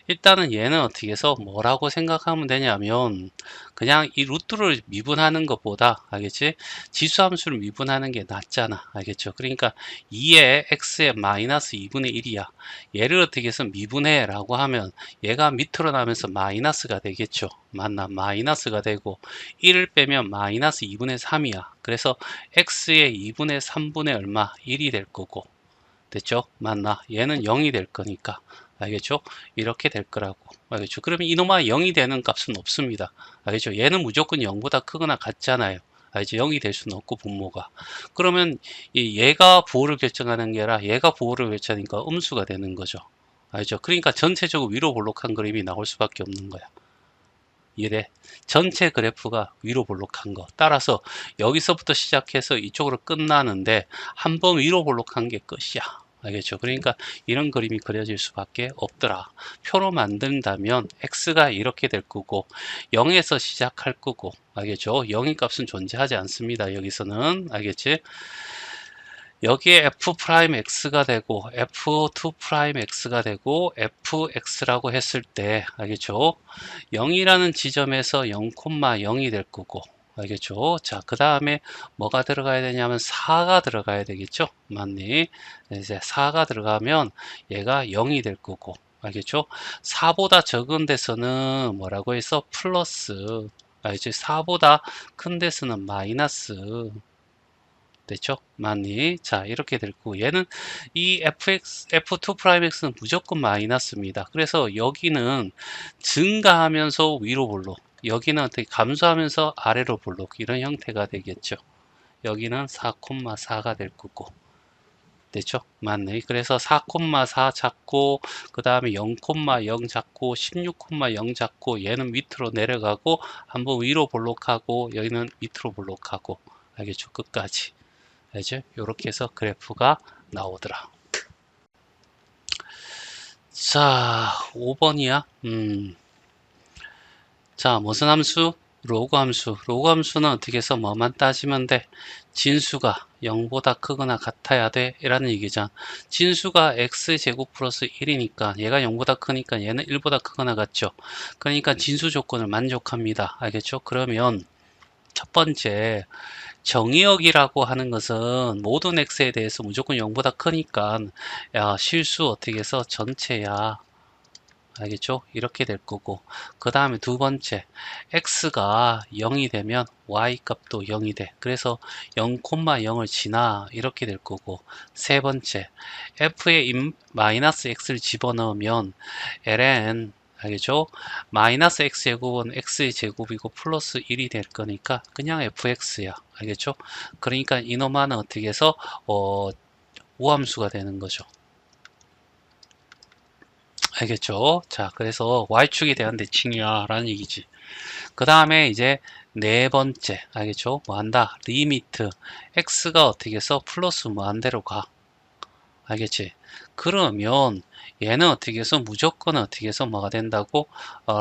일단은 얘는 어떻게 해서 뭐라고 생각하면 되냐면 그냥 이 루트를 미분하는 것보다 알겠지? 지수함수를 미분하는 게 낫잖아. 알겠죠? 그러니까 2의 x의 마이너스 2분의 1이야. 얘를 어떻게 해서 미분해 라고 하면 얘가 밑으로 나면서 마이너스가 되겠죠. 맞나? 마이너스가 되고 1을 빼면 마이너스 2분의 3이야. 그래서 x의 2분의 3분의 얼마? 1이 될 거고. 됐죠? 맞나? 얘는 0이 될 거니까. 알겠죠? 이렇게 될 거라고. 알겠죠? 그러면 이놈아 0이 되는 값은 없습니다. 알겠죠? 얘는 무조건 0보다 크거나 같잖아요. 알죠? 0이 될 수는 없고 분모가. 그러면 얘가 부호를 결정하는 게 아니라 얘가 부호를 결정하니까 음수가 되는 거죠. 알죠? 그러니까 전체적으로 위로 볼록한 그림이 나올 수밖에 없는 거야. 이래 전체 그래프가 위로 볼록한 거 따라서 여기서부터 시작해서 이쪽으로 끝나는데 한번 위로 볼록한 게 끝이야. 알겠죠? 그러니까 이런 그림이 그려질 수밖에 없더라. 표로 만든다면 x가 이렇게 될 거고 0에서 시작할 거고 알겠죠? 0의 값은 존재하지 않습니다. 여기서는 알겠지? 여기에 f 프라임 x가 되고 f2 프라임 x가 되고 fx라고 했을 때 알겠죠? 0이라는 지점에서 0,0이 될 거고 알겠죠? 자, 그 다음에 뭐가 들어가야 되냐면 4가 들어가야 되겠죠? 맞니? 이제 4가 들어가면 얘가 0이 될 거고 알겠죠? 4보다 적은 데서는 뭐라고 해서 플러스 알지? 4보다 큰 데서는 마이너스 됐죠? 맞니? 자, 이렇게 될 거고 얘는 이 f2 프라임 x는 무조건 마이너스입니다. 그래서 여기는 증가하면서 위로 볼록, 여기는 어떻게 감소하면서 아래로 볼록 이런 형태가 되겠죠. 여기는 4,4가 될 거고 됐죠? 맞네. 그래서 4,4 잡고 그 다음에 0,0 잡고 16,0 잡고 얘는 밑으로 내려가고 한번 위로 볼록하고 여기는 밑으로 볼록하고 알겠죠? 끝까지. 알죠? 요렇게 해서 그래프가 나오더라. 자, 5번이야. 자, 무슨 함수? 로그 함수. 로그 함수는 어떻게 해서 뭐만 따지면 돼? 진수가 0보다 크거나 같아야 돼. 라는 얘기잖아. 진수가 x제곱 플러스 1이니까 얘가 0보다 크니까 얘는 1보다 크거나 같죠. 그러니까 진수 조건을 만족합니다. 알겠죠? 그러면 첫 번째 정의역이라고 하는 것은 모든 x에 대해서 무조건 0보다 크니까 야, 실수 어떻게 해서 전체야. 알겠죠? 이렇게 될 거고 그 다음에 두 번째 x가 0이 되면 y 값도 0이 돼. 그래서 0,0을 지나 이렇게 될 거고 세 번째 f에 마이너스 x를 집어넣으면 ln 알겠죠? 마이너스 x제곱은 x의 제곱이고 플러스 1이 될 거니까 그냥 fx야. 알겠죠? 그러니까 이놈만은 어떻게 해서 우함수가 되는 거죠. 알겠죠? 자, 그래서 y축에 대한 대칭이야 라는 얘기지. 그 다음에 이제 네 번째, 알겠죠? 뭐 한다? 리미트. x가 어떻게 해서 플러스 무한대로 가. 알겠지? 그러면 얘는 어떻게 해서 무조건 어떻게 해서 뭐가 된다고?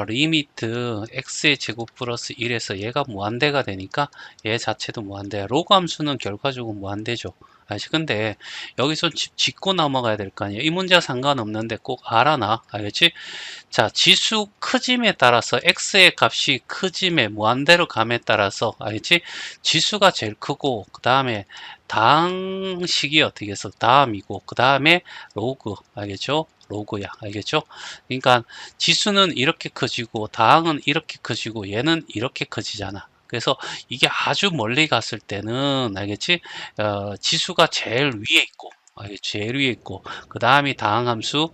리미트 x의 제곱 플러스 1에서 얘가 무한대가 되니까 얘 자체도 무한대야. 로그 함수는 결과적으로 무한대죠. 알지? 근데 여기서 짚고 넘어가야 될 거 아니에요. 이 문제와 상관없는데 꼭 알아놔. 알겠지? 자, 지수 크짐에 따라서 x의 값이 크짐에 무한대로 감에 따라서 알겠지? 지수가 제일 크고 그 다음에 다항식이 어떻게 해서 다음이고 그 다음에 로그 알겠죠? 로그야 알겠죠? 그러니까 지수는 이렇게 커지고 다항은 이렇게 커지고 얘는 이렇게 커지잖아. 그래서 이게 아주 멀리 갔을 때는 알겠지? 지수가 제일 위에 있고 제일 위에 있고 그 다음이 다항함수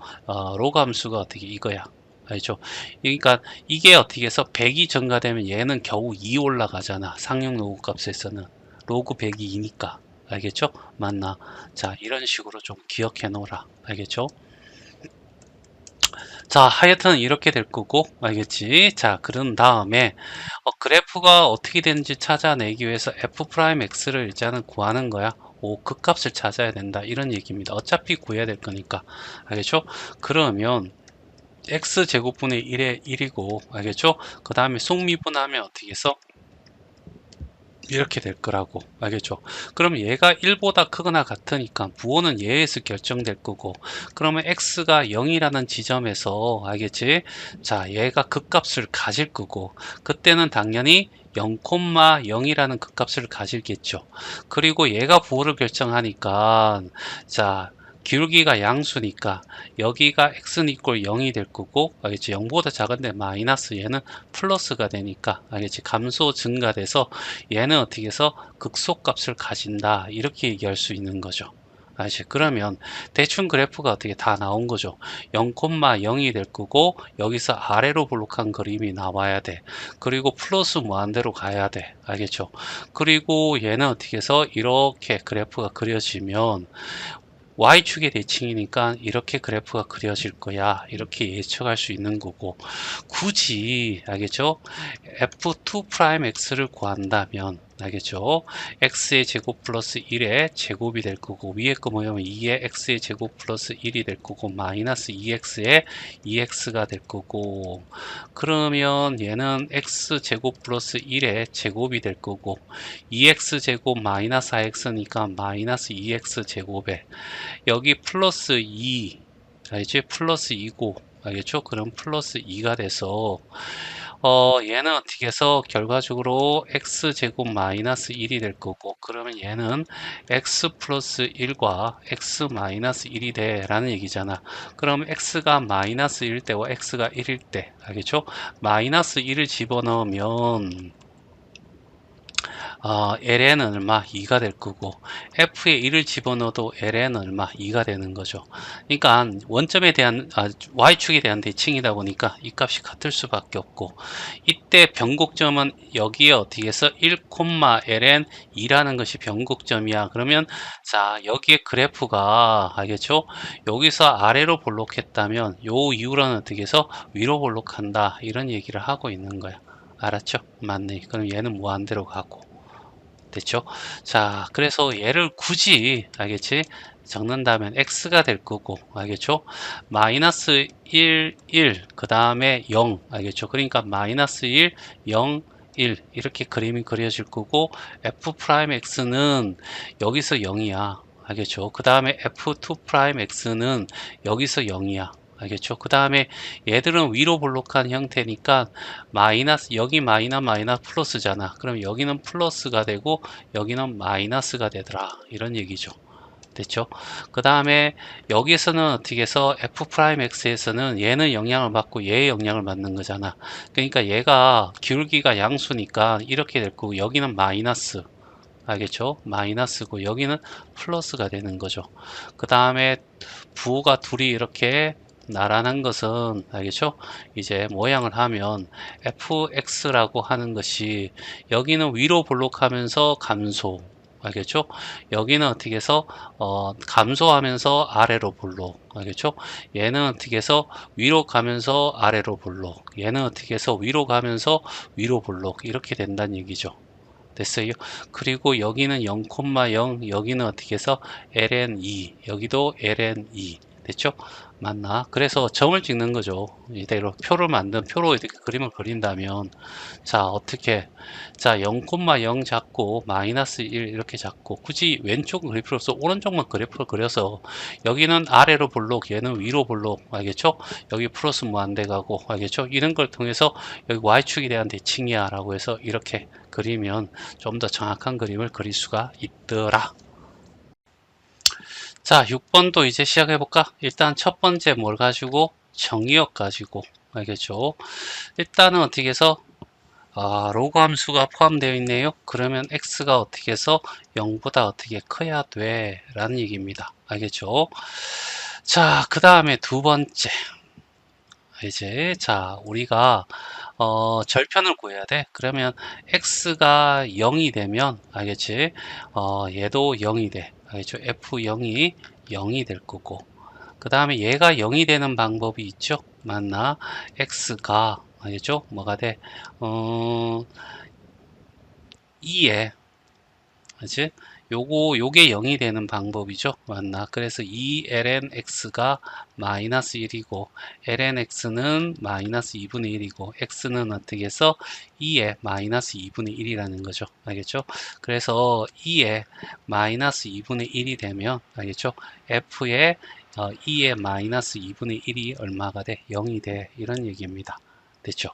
로그 함수가 어떻게 이거야. 알죠? 그러니까 이게 어떻게 해서 100이 증가되면 얘는 겨우 2 올라가잖아. 상용 로그 값에서는 로그 100이 2니까. 알겠죠? 맞나? 자, 이런 식으로 좀 기억해 놓으라. 알겠죠? 자, 하여튼 이렇게 될 거고, 알겠지? 자, 그런 다음에 그래프가 어떻게 되는지 찾아내기 위해서 f'x를 일단은 구하는 거야. 오, 그 값을 찾아야 된다. 이런 얘기입니다. 어차피 구해야 될 거니까. 알겠죠? 그러면 x제곱분의 1의 1이고, 알겠죠? 그 다음에 속미분하면 어떻게 해서 이렇게 될 거라고. 알겠죠? 그럼 얘가 1보다 크거나 같으니까 부호는 얘에서 결정될 거고, 그러면 x가 0이라는 지점에서 알겠지? 자, 얘가 극값을 가질 거고, 그때는 당연히 0,0이라는 극값을 가질겠죠. 그리고 얘가 부호를 결정하니까 자, 기울기가 양수니까 여기가 x는 이꼴 0이 될 거고 알겠지? 0보다 작은데 마이너스 얘는 플러스가 되니까 알겠지? 감소 증가돼서 얘는 어떻게 해서 극소값을 가진다 이렇게 얘기할 수 있는 거죠. 알지? 그러면 대충 그래프가 어떻게 다 나온 거죠. 0,0이 될 거고 여기서 아래로 볼록한 그림이 나와야 돼. 그리고 플러스 무한대로 가야 돼. 알겠죠? 그리고 얘는 어떻게 해서 이렇게 그래프가 그려지면 Y축의 대칭이니까 이렇게 그래프가 그려질 거야. 이렇게 예측할 수 있는 거고 굳이 알겠죠? F2'X를 구한다면 알겠죠? x의 제곱 플러스 1의 제곱이 될 거고, 위에 거 뭐냐면 2의 x의 제곱 플러스 1이 될 거고, 마이너스 2x의 2x가 될 거고, 그러면 얘는 x 제곱 플러스 1의 제곱이 될 거고, 2x 제곱 마이너스 4x니까 마이너스 2x 제곱에 여기 플러스 2, 알겠지? 플러스 2고, 알겠죠? 그럼 플러스 2가 돼서 얘는 어떻게 해서 결과적으로 x제곱 마이너스 1이 될 거고, 그러면 얘는 x 플러스 1과 x 마이너스 1이 돼 라는 얘기잖아. 그럼 x가 마이너스 1일 때와 x가 1일 때, 알겠죠? 마이너스 1을 집어넣으면 ln은 얼마? 2가 될 거고, f에 1을 집어넣어도 ln은 얼마? 2가 되는 거죠. 그러니까 원점에 대한 y축에 대한 대칭이다 보니까 이 값이 같을 수밖에 없고, 이때 변곡점은 여기에 어떻게 해서 1, ln 2라는 것이 변곡점이야. 그러면 자, 여기에 그래프가 알겠죠? 여기서 아래로 볼록했다면 요 이후로는 어떻게 해서 위로 볼록한다, 이런 얘기를 하고 있는 거야. 알았죠? 맞네. 그럼 얘는 무한대로 가고. 됐죠? 자, 그래서 얘를 굳이, 알겠지? 적는다면 x가 될 거고, 알겠죠? 마이너스 1, 1, 그 다음에 0, 알겠죠? 그러니까 마이너스 1, 0, 1 이렇게 그림이 그려질 거고, f'x는 여기서 0이야. 알겠죠? 그 다음에 f2'x는 여기서 0이야. 알겠죠? 그 다음에 얘들은 위로 볼록한 형태니까 마이너스, 여기 마이너스 플러스잖아. 그럼 여기는 플러스가 되고 여기는 마이너스가 되더라, 이런 얘기죠. 됐죠? 그 다음에 여기서는 어떻게 해서 f'x에서는 얘는 영향을 받고 얘의 영향을 받는 거잖아. 그러니까 얘가 기울기가 양수니까 이렇게 될 거고, 여기는 마이너스, 알겠죠? 마이너스고 여기는 플러스가 되는 거죠. 그 다음에 부호가 둘이 이렇게 나란한 것은, 알겠죠? 이제 모양을 하면 fx라고 하는 것이 여기는 위로 볼록하면서 감소, 알겠죠? 여기는 어떻게 해서 감소하면서 아래로 볼록, 알겠죠? 얘는 어떻게 해서 위로 가면서 아래로 볼록, 얘는 어떻게 해서 위로 가면서 위로 볼록, 이렇게 된다는 얘기죠. 됐어요. 그리고 여기는 0,0, 여기는 어떻게 해서 ln2, 여기도 ln2. 됐죠? 맞나? 그래서 점을 찍는 거죠. 이대로 표를 표로 이렇게 그림을 그린다면, 자, 어떻게, 자, 0,0 잡고, 마이너스 1 이렇게 잡고, 굳이 왼쪽은 그릴 필요 없어. 오른쪽만 그래프를 그려서, 여기는 아래로 볼록, 얘는 위로 볼록, 알겠죠? 여기 플러스 무한대 가고, 알겠죠? 이런 걸 통해서, 여기 y축에 대한 대칭이야 라고 해서 이렇게 그리면 좀 더 정확한 그림을 그릴 수가 있더라. 자, 6번도 이제 시작해 볼까? 일단 첫 번째 뭘 가지고? 정의역 가지고, 알겠죠? 일단은 어떻게 해서 로그 함수가 포함되어 있네요. 그러면 x가 어떻게 해서 0보다 어떻게 커야 돼 라는 얘기입니다. 알겠죠? 자, 그 다음에 두 번째, 이제 자, 우리가 절편을 구해야 돼. 그러면 x가 0이 되면, 알겠지? 얘도 0이 돼. 알겠죠? f0이 0이 될 거고, 그 다음에 얘가 0이 되는 방법이 있죠? 맞나? x가, 알겠죠? 뭐가 돼? 2에, 그치? 요게 0이 되는 방법이죠. 맞나? 그래서 2lnx가 마이너스 1이고, lnx는 마이너스 2분의 1이고, x는 어떻게 해서 2에 마이너스 2분의 1이라는 거죠. 알겠죠? 그래서 2에 마이너스 2분의 1이 되면, 알겠죠? f에 2에 마이너스 2분의 1이 얼마가 돼? 0이 돼. 이런 얘기입니다. 됐죠?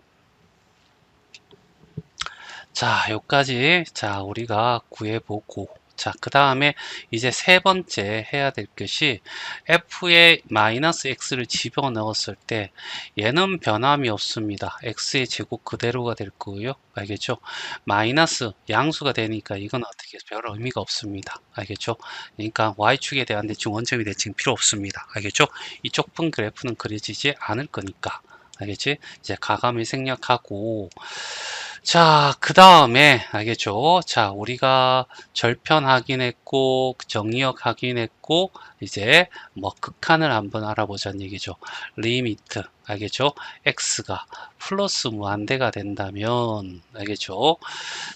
자, 여기까지 자, 우리가 구해보고, 자, 그 다음에 이제 세 번째 해야 될 것이 f에 마이너스 x를 집어넣었을 때 얘는 변함이 없습니다. x의 제곱 그대로가 될 거고요. 알겠죠? 마이너스 양수가 되니까 이건 어떻게 별 의미가 없습니다. 알겠죠? 그러니까 y축에 대한 대칭, 원점에 대칭 필요 없습니다. 알겠죠? 이쪽 분 그래프는 그려지지 않을 거니까. 알겠지? 이제 가감을 생략하고, 자, 그 다음에, 알겠죠? 자, 우리가 절편 확인했고, 정리역 확인했고, 이제 뭐 극한을 한번 알아보자는 얘기죠. 리미트, 알겠죠? x가 플러스 무한대가 된다면, 알겠죠?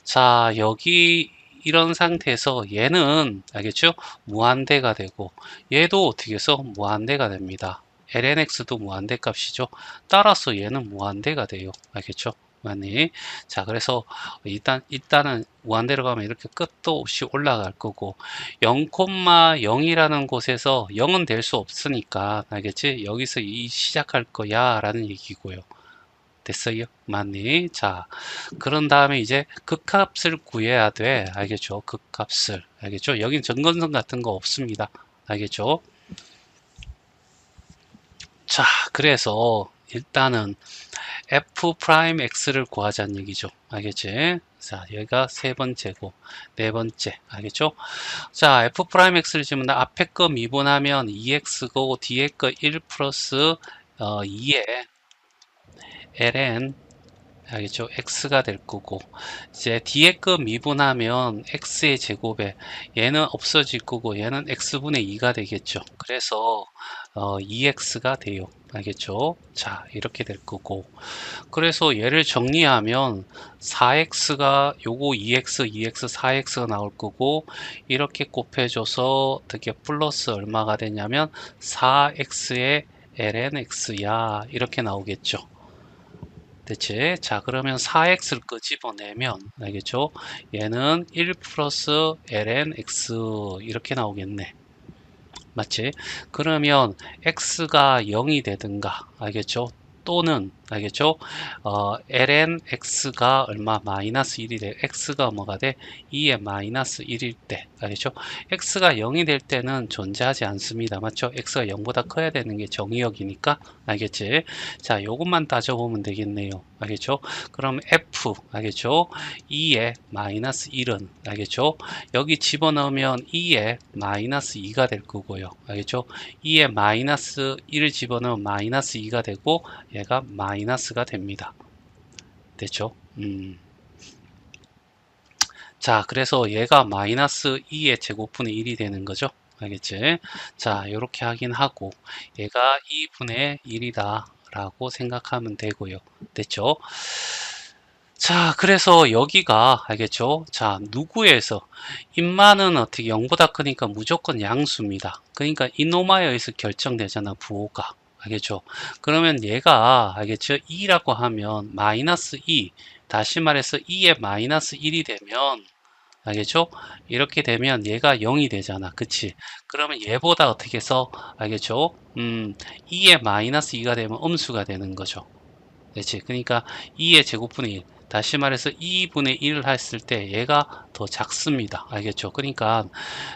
자, 여기 이런 상태에서 얘는, 알겠죠? 무한대가 되고, 얘도 어떻게 해서 무한대가 됩니다. lnx도 무한대 값이죠. 따라서 얘는 무한대가 돼요. 알겠죠? 많이. 자, 그래서 일단은 무한대로 가면 이렇게 끝도 없이 올라갈 거고, 0,0이라는 곳에서 0은 될 수 없으니까, 알겠지? 여기서 시작할 거야, 라는 얘기고요. 됐어요? 맞니? 자, 그런 다음에 이제 극값을 구해야 돼. 알겠죠? 극값을. 알겠죠? 여긴 점근선 같은 거 없습니다. 알겠죠? 자, 그래서 일단은 f 프라임 x를 구하자는 얘기죠. 알겠지? 자, 여기가 세 번째고, 네 번째. 알겠죠? 자, f 프라임 x를 지면 앞에 거 미분하면 2x고, 뒤에 거 1 플러스 2에 ln 알겠죠? x가 될 거고, 이제 뒤에 거 미분하면 x의 제곱에 얘는 없어질 거고, 얘는 x분의 2가 되겠죠. 그래서 2x가 돼요. 알겠죠? 자, 이렇게 될 거고, 그래서 얘를 정리하면 4x가 요거 2x, 2x, 4x가 나올 거고, 이렇게 곱해줘서 어떻게 플러스 얼마가 되냐면 4x의 ln x야, 이렇게 나오겠죠. 대체 자, 그러면 4x를 끄집어내면 알겠죠? 얘는 1 플러스 ln x 이렇게 나오겠네. 맞지? 그러면 x가 0이 되든가 알겠죠? 또는 알겠죠? ln x가 얼마 마이너스 1이 돼. x가 뭐가 돼? 2의 마이너스 1일 때 알겠죠? x가 0이 될 때는 존재하지 않습니다. 맞죠? x가 0보다 커야 되는 게 정의역이니까 알겠지? 자, 요것만 따져보면 되겠네요. 알겠죠? 그럼 f 알겠죠? 2의 마이너스 1은 알겠죠? 여기 집어넣으면 2의 마이너스 2가 될 거고요. 알겠죠? 2의 마이너스 1을 집어넣으면 마이너스 2가 되고 얘가 마이너스가 됩니다. 됐죠? 자, 그래서 얘가 마이너스 2의 제곱분의 1이 되는 거죠. 알겠지? 자, 이렇게 확인하고 얘가 2분의 1이다 라고 생각하면 되고요. 됐죠? 자, 그래서 여기가 알겠죠? 자, 누구에서 인마는 어떻게 0보다 크니까 무조건 양수입니다. 그러니까 이노마에 의해서 결정되잖아, 부호가. 알겠죠? 그러면 얘가 알겠죠? 2라고 하면 마이너스 2, 다시 말해서 2의 마이너스 1이 되면 알겠죠? 이렇게 되면 얘가 0이 되잖아. 그치? 그러면 얘보다 어떻게 해서 알겠죠? 2의 마이너스 2가 되면 음수가 되는 거죠. 그렇지? 그러니까 2의 제곱분의 1. 다시 말해서 2분의 1을 했을 때 얘가 더 작습니다. 알겠죠? 그러니까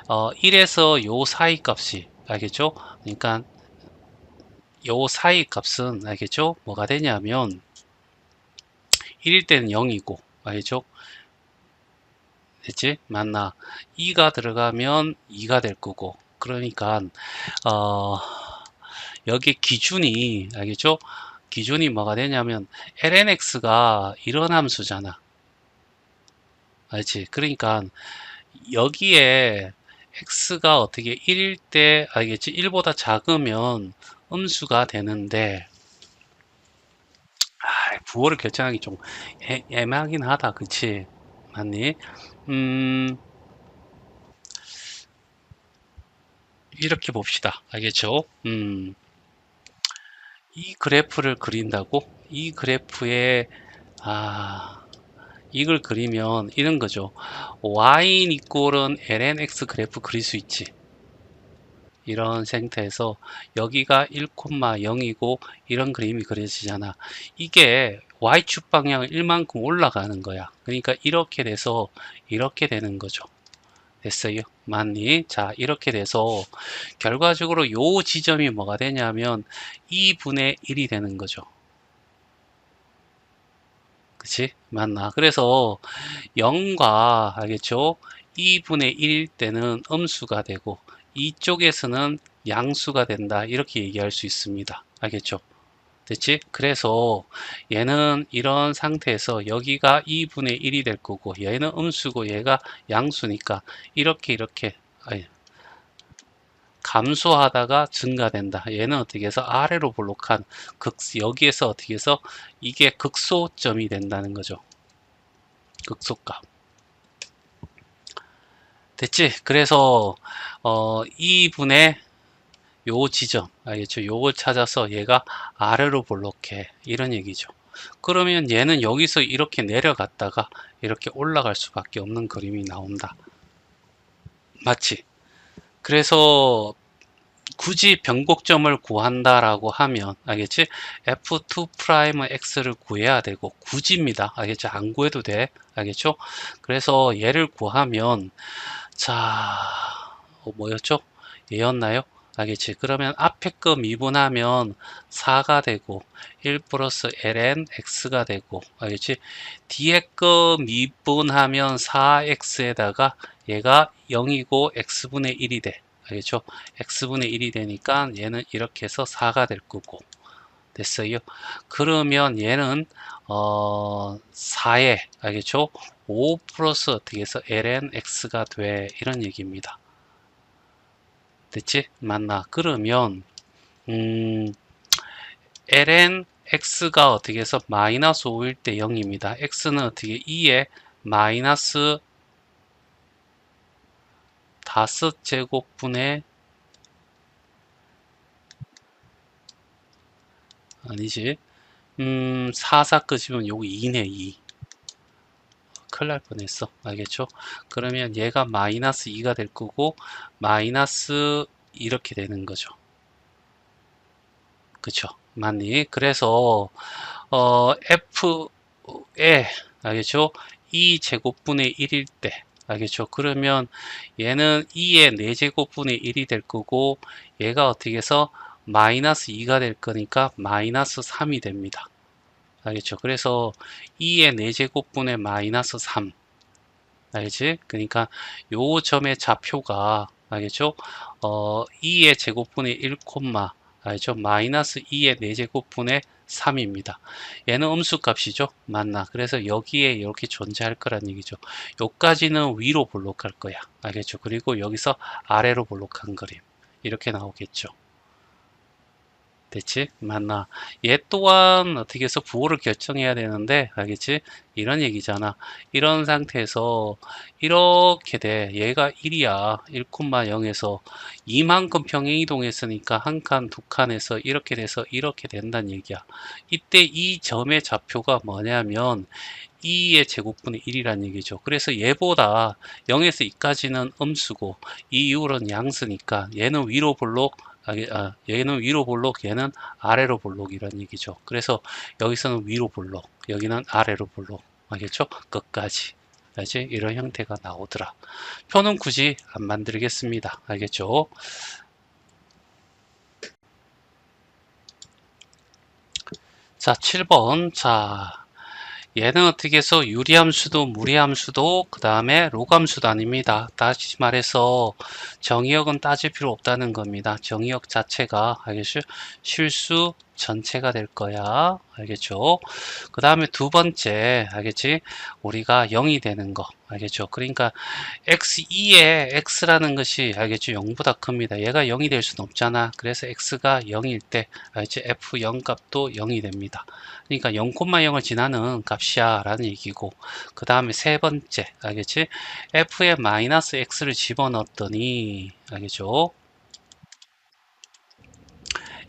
1에서 요 사이 값이 알겠죠? 그러니까 요 사이 값은 알겠죠? 뭐가 되냐면 1일 때는 0이고 알겠죠? 됐지? 맞나? 2가 들어가면 2가 될 거고 그러니까 어, 여기 기준이 알겠죠? 기준이 뭐가 되냐면 lnx가 이런 함수잖아. 알지? 그러니까 여기에 x가 어떻게 1일 때 알겠지? 1보다 작으면 음수가 되는데 부호를 결정하기 좀 애매하긴 하다. 그치? 맞니? 이렇게 봅시다. 알겠죠? 이 그래프를 그린다고? 이 그래프에 이걸 그리면 이런 거죠. y 이꼴은 lnx 그래프 그릴 수 있지. 이런 상태에서 여기가 1,0이고 이런 그림이 그려지잖아. 이게 y축 방향을 1만큼 올라가는 거야. 그러니까 이렇게 돼서 이렇게 되는 거죠. 됐어요? 맞니? 자, 이렇게 돼서 결과적으로 요 지점이 뭐가 되냐면 2분의 1이 되는 거죠. 그치? 맞나? 그래서 0과 알겠죠? 2분의 1일 때는 음수가 되고 이쪽에서는 양수가 된다. 이렇게 얘기할 수 있습니다. 알겠죠? 됐지? 그래서 얘는 이런 상태에서 여기가 2분의 1이 될 거고 얘는 음수고 얘가 양수니까 이렇게 아니, 감소하다가 증가된다. 얘는 어떻게 해서 아래로 볼록한 여기에서 어떻게 해서 이게 극소점이 된다는 거죠. 극소값. 됐지? 그래서 2분의 요 지점 알겠죠? 요걸 찾아서 얘가 아래로 볼록해 이런 얘기죠. 그러면 얘는 여기서 이렇게 내려갔다가 이렇게 올라갈 수밖에 없는 그림이 나온다. 맞지? 그래서 굳이 변곡점을 구한다라고 하면 알겠지? F2'X를 구해야 되고 굳이입니다. 알겠죠? 안 구해도 돼. 알겠죠? 그래서 얘를 구하면 자 뭐였죠? 얘였나요? 알겠지? 그러면 앞에 거 미분하면 4가 되고 1 플러스 ln x가 되고 알겠지? 뒤에 거 미분하면 4x에다가 얘가 0이고 x분의 1이 돼. 알겠죠? x분의 1이 되니까 얘는 이렇게 해서 4가 될 거고 됐어요. 그러면 얘는 4에 알겠죠? 5 플러스 어떻게 해서 ln x가 돼 이런 얘기입니다. 됐지? 맞나? 그러면 ln x가 어떻게 해서 마이너스 5일 때 0입니다. x는 어떻게 2에 마이너스 5제곱분의 아니지 4 끄집으면 요거 2네 2 큰일 날 뻔했어 알겠죠? 그러면 얘가 마이너스 2가 될 거고 마이너스 이렇게 되는 거죠. 그쵸? 맞니? 그래서 f에 알겠죠? 2제곱분의 1일 때 알겠죠? 그러면 얘는 2의 4제곱분의 1이 될 거고 얘가 어떻게 해서 마이너스 2가 될 거니까 마이너스 3이 됩니다. 알겠죠? 그래서 2의 4제곱분의 마이너스 3 알겠지? 그러니까 요 점의 좌표가 알겠죠? 2의 제곱분의 1, 알죠? 마이너스 2의 4제곱분의 3입니다. 얘는 음수값이죠? 맞나? 그래서 여기에 이렇게 존재할 거란 얘기죠. 요까지는 위로 볼록할 거야. 알겠죠? 그리고 여기서 아래로 볼록한 그림. 이렇게 나오겠죠. 됐지? 맞나? 얘 또한 어떻게 해서 부호를 결정해야 되는데, 알겠지? 이런 얘기잖아. 이런 상태에서 이렇게 돼. 얘가 1이야. 1,0에서 이만큼 평행이동했으니까 한 칸, 두 칸에서 이렇게 돼서 이렇게 된다는 얘기야. 이때 이 점의 좌표가 뭐냐면 2의 제곱분의 1이란 얘기죠. 그래서 얘보다 0에서 2까지는 음수고 이 이후로는 양수니까 얘는 위로 볼록 얘는 위로 볼록 얘는 아래로 볼록이란 얘기죠. 그래서 여기서는 위로 볼록 여기는 아래로 볼록 알겠죠? 끝까지 알지? 이런 형태가 나오더라. 표는 굳이 안 만들겠습니다. 알겠죠? 자 7번 자 얘는 어떻게 해서 유리함수도 무리함수도 그 다음에 로감수도 아닙니다. 다시 말해서 정의역은 따질 필요 없다는 겁니다. 정의역 자체가 알겠죠? 실수 전체가 될 거야. 알겠죠? 그 다음에 두 번째 알겠지? 우리가 0이 되는 거 알겠죠? 그러니까 x2에 x라는 것이 알겠죠? 0보다 큽니다. 얘가 0이 될 수는 없잖아. 그래서 x가 0일 때 알겠지? f0 값도 0이 됩니다. 그러니까 0,0을 지나는 값이야 라는 얘기고 그 다음에 세 번째 알겠지? f에 마이너스 x를 집어넣었더니 알겠죠?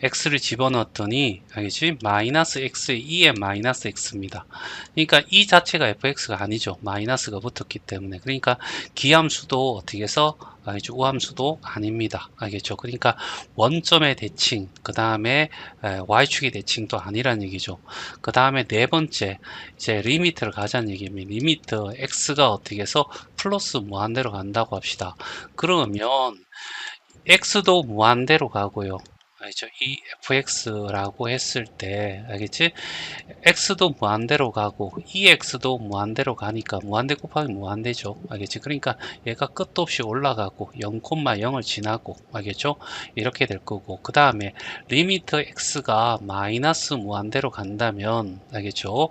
x를 집어넣었더니 알겠지? 마이너스 x 2의 마이너스 x입니다. 그러니까 이 자체가 fx가 아니죠. 마이너스가 붙었기 때문에. 그러니까 기함수도 어떻게 해서 알겠죠? 우함수도 아닙니다. 알겠죠? 그러니까 원점의 대칭, 그 다음에 y축의 대칭도 아니란 얘기죠. 그 다음에 네 번째 이제 리미트를 가자는 얘기입니다. 리미트 x가 어떻게 해서 플러스 무한대로 간다고 합시다. 그러면 x도 무한대로 가고요. 알겠죠? 이 fx라고 했을 때 알겠지? x도 무한대로 가고 ex도 무한대로 가니까 무한대 곱하기 무한대죠. 알겠지? 그러니까 얘가 끝도 없이 올라가고 0,0을 지나고 알겠죠? 이렇게 될 거고 그 다음에 리미트 x가 마이너스 무한대로 간다면 알겠죠?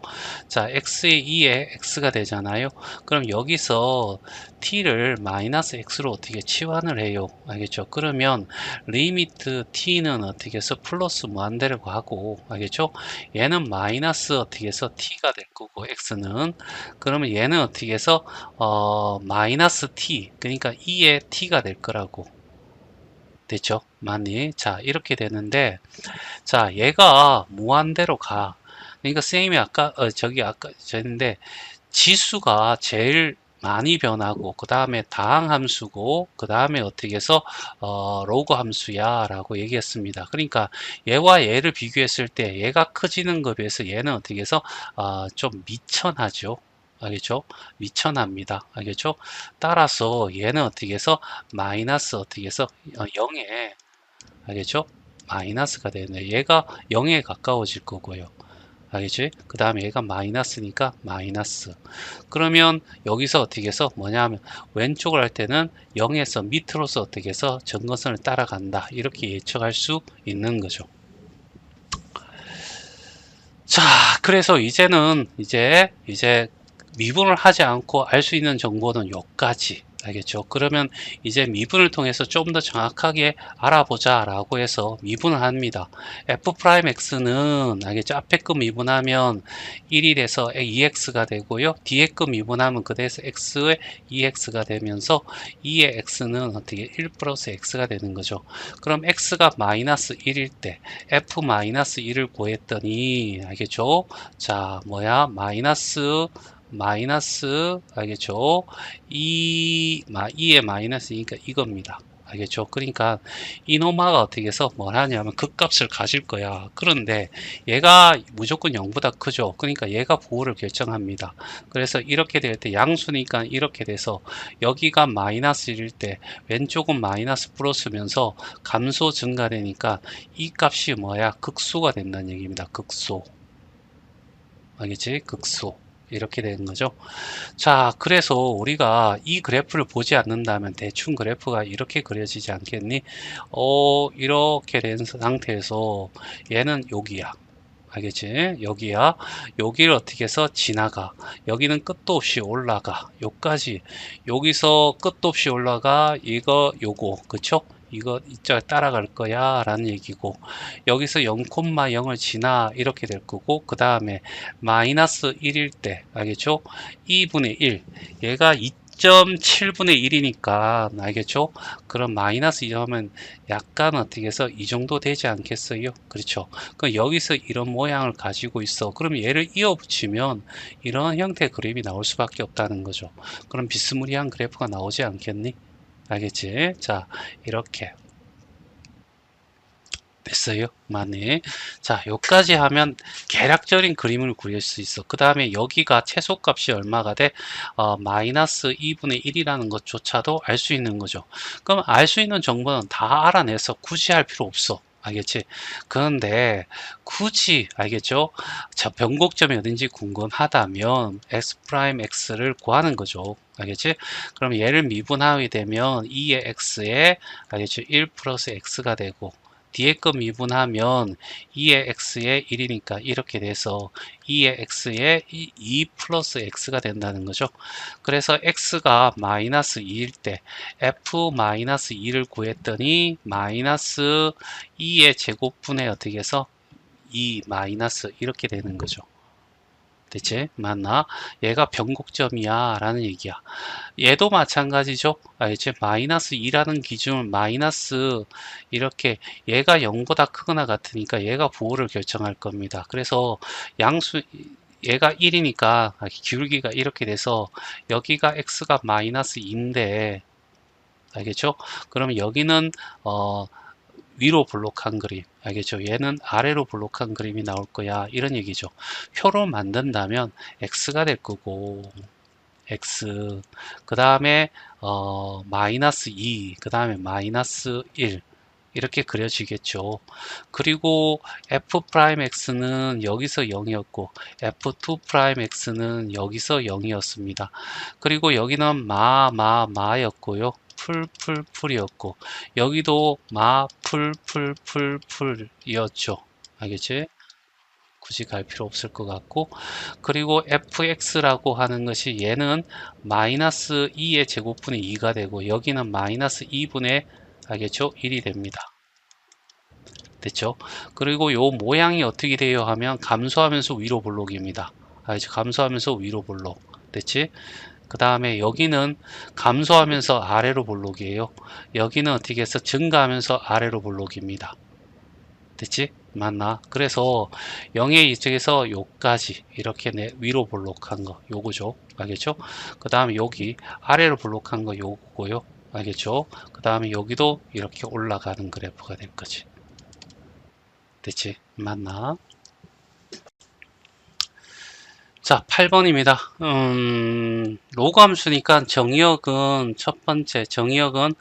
자 x의 2에 x가 되잖아요. 그럼 여기서 t를 마이너스 x로 어떻게 치환을 해요. 알겠죠? 그러면 리미트 t는 어떻게 해서 플러스 무한대로 가고 알겠죠? 얘는 마이너스 어떻게 해서 t가 될 거고 x는 그러면 얘는 어떻게 해서 마이너스 t 그러니까 2의 t가 될 거라고 됐죠? 맞니? 자 이렇게 되는데 자 얘가 무한대로 가 그러니까 쌤이 아까 저기 아까 졌는데 지수가 제일 많이 변하고 그 다음에 다항 함수고 그 다음에 어떻게 해서 로그 함수야 라고 얘기했습니다. 그러니까 얘와 얘를 비교했을 때 얘가 커지는 것에 비해서 얘는 어떻게 해서 좀 미천하죠. 알겠죠? 미천합니다. 알겠죠? 따라서 얘는 어떻게 해서 마이너스 어떻게 해서 0에 알겠죠? 마이너스가 되네. 얘가 0에 가까워질 거고요. 알겠지? 그 다음에 얘가 마이너스니까 마이너스. 그러면 여기서 어떻게 해서 뭐냐 하면 왼쪽을 할 때는 0에서 밑으로서 어떻게 해서 점근선을 따라간다. 이렇게 예측할 수 있는 거죠. 자, 그래서 이제는 이제 미분을 하지 않고 알 수 있는 정보는 여기까지. 알겠죠? 그러면 이제 미분을 통해서 좀 더 정확하게 알아보자 라고 해서 미분을 합니다. f'x는 알겠죠? 앞에 거 미분하면 1이 돼서 2x가 되고요. 뒤에 거 미분하면 그대에서 x의 2x가 되면서 2의 x는 어떻게 1 플러스 x가 되는 거죠. 그럼 x가 마이너스 1일 때 f 마이너스 1을 구했더니 알겠죠? 자 뭐야 마이너스 알겠죠? 2의 마이너스니까 이겁니다. 알겠죠? 그러니까 이노마가 어떻게 해서 뭘 하냐면 그 값을 가질 거야. 그런데 얘가 무조건 0보다 크죠. 그러니까 얘가 부호를 결정합니다. 그래서 이렇게 될 때 양수니까 이렇게 돼서 여기가 마이너스일 때 왼쪽은 마이너스 플러스면서 감소 증가되니까 이 값이 뭐야? 극소가 된다는 얘기입니다. 극소. 알겠지? 극소. 이렇게 되는 거죠. 자, 그래서 우리가 이 그래프를 보지 않는다면 대충 그래프가 이렇게 그려지지 않겠니? 이렇게 된 상태에서 얘는 여기야. 알겠지? 여기야. 여기를 어떻게 해서 지나가. 여기는 끝도 없이 올라가. 여기까지. 여기서 끝도 없이 올라가. 요거. 그쵸? 이거 이쪽 따라갈 거야 라는 얘기고 여기서 0,0을 지나 이렇게 될 거고 그 다음에 마이너스 1일 때 알겠죠? 2분의 1 얘가 2.7분의 1이니까 알겠죠? 그럼 마이너스 2하면 약간 어떻게 해서 이 정도 되지 않겠어요? 그렇죠? 그럼 여기서 이런 모양을 가지고 있어. 그럼 얘를 이어 붙이면 이런 형태의 그림이 나올 수밖에 없다는 거죠. 그럼 비스무리한 그래프가 나오지 않겠니? 알겠지? 자, 이렇게 됐어요? 맞네. 자, 여기까지 하면 계략적인 그림을 그릴 수 있어. 그 다음에 여기가 최소값이 얼마가 돼? 마이너스 2분의 1이라는 것조차도 알 수 있는 거죠. 그럼 알 수 있는 정보는 다 알아내서 굳이 할 필요 없어. 알겠지? 그런데 굳이 알겠죠? 자, 변곡점이 어딘지 궁금하다면 x'를 구하는 거죠. 알겠지? 그럼 얘를 미분하게 되면 2의 x에 알겠죠? 1 플러스 x가 되고 뒤에 거 미분하면 2의 x에 1이니까 이렇게 돼서 2의 x에 2 플러스 x가 된다는 거죠. 그래서 x가 마이너스 2일 때 f 마이너스 2를 구했더니 마이너스 2의 제곱분의 어떻게 해서 2 마이너스 이렇게 되는 거죠. 대체 맞나? 얘가 변곡점이야 라는 얘기야. 얘도 마찬가지죠. 알겠지? 마이너스 2라는 기준을 마이너스 이렇게 얘가 0보다 크거나 같으니까 얘가 부호를 결정할 겁니다. 그래서 양수 얘가 1이니까 기울기가 이렇게 돼서 여기가 x가 마이너스 2인데 알겠죠? 그러면 여기는 위로 블록한 그림 알겠죠? 얘는 아래로 블록한 그림이 나올 거야 이런 얘기죠. 표로 만든다면 x가 될 거고 x 그 다음에 마이너스 2 그 다음에 마이너스 1 이렇게 그려지겠죠. 그리고 F'X는 여기서 0이었고 F2'X는 여기서 0이었습니다. 그리고 여기는 마였고요. 풀이었고 여기도 풀이었죠. 알겠지? 굳이 갈 필요 없을 것 같고 그리고 fx라고 하는 것이 얘는 마이너스 2의 제곱분의 2가 되고 여기는 마이너스 2분의 알겠죠? 1이 됩니다. 됐죠? 그리고 요 모양이 어떻게 돼요 하면 감소하면서 위로 볼록입니다. 알죠? 감소하면서 위로 볼록. 됐지? 그 다음에 여기는 감소하면서 아래로 볼록이에요. 여기는 어떻게 해서 증가하면서 아래로 볼록입니다. 됐지? 맞나? 그래서 0의 이쪽에서 요까지 이렇게 위로 볼록한 거 요거죠. 알겠죠? 그 다음에 여기 아래로 볼록한 거 요거고요. 알겠죠? 그 다음에 여기도 이렇게 올라가는 그래프가 될 거지. 됐지? 맞나? 자, 8번입니다. 로그 함수니까 정의역은 첫 번째 정의역은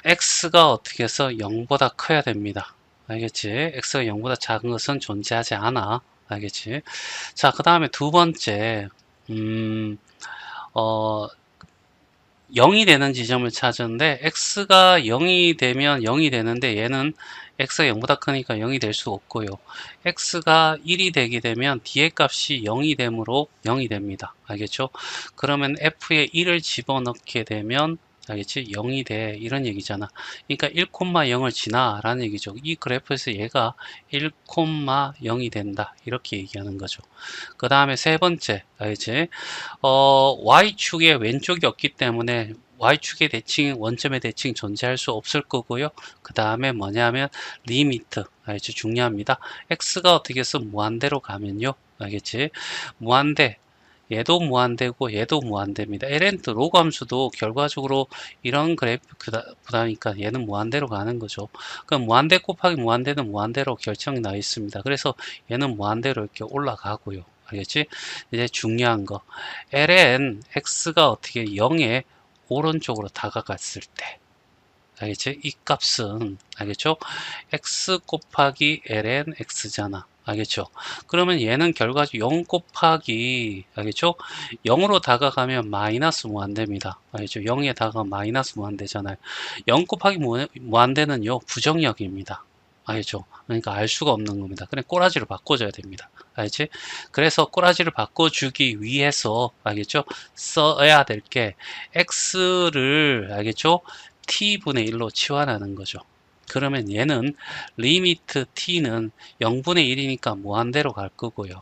x가 어떻게 해서 0보다 커야 됩니다. 알겠지? x가 0보다 작은 것은 존재하지 않아. 알겠지? 자, 그 다음에 두 번째, 어, 0이 되는 지점을 찾았는데, x가 0이 되면 0이 되는데, 얘는 x가 0보다 크니까 0이 될 수 없고요. x가 1이 되게 되면 뒤의 값이 0이 되므로 0이 됩니다. 알겠죠? 그러면 f에 1을 집어넣게 되면 알겠지? 0이 돼. 이런 얘기잖아. 그러니까 1,0을 지나 라는 얘기죠. 이 그래프에서 얘가 1,0이 된다. 이렇게 얘기하는 거죠. 그 다음에 세 번째, 알겠지? Y축의 왼쪽이 없기 때문에 Y축의 대칭, 원점의 대칭 존재할 수 없을 거고요. 그 다음에 뭐냐면 리미트, 알겠지? 중요합니다. X가 어떻게 해서 무한대로 가면요. 알겠지? 무한대, 얘도 무한대고 얘도 무한대입니다. ln트 로그 함수도 결과적으로 이런 그래프다니까 얘는 무한대로 가는 거죠. 그럼 무한대 곱하기 무한대는 무한대로 결정이 나 있습니다. 그래서 얘는 무한대로 이렇게 올라가고요. 알겠지? 이제 중요한 거 ln x가 어떻게 0에 오른쪽으로 다가갔을 때 알겠지? 이 값은 알겠죠? x 곱하기 ln x잖아. 알겠죠? 그러면 얘는 결과적으로 0 곱하기 알겠죠? 0으로 다가가면 마이너스 무한대입니다. 알겠죠? 0에 다가 마이너스 무한대잖아요. 0 곱하기 무한대는요 부정역입니다. 알겠죠? 그러니까 알 수가 없는 겁니다. 그냥 꼬라지로 바꿔줘야 됩니다. 알겠지? 그래서 꼬라지를 바꿔주기 위해서 알겠죠? 써야 될 게 x를 알겠죠? t분의 1로 치환하는 거죠. 그러면 얘는 리미트 t는 0분의 1이니까 무한대로 갈 거고요.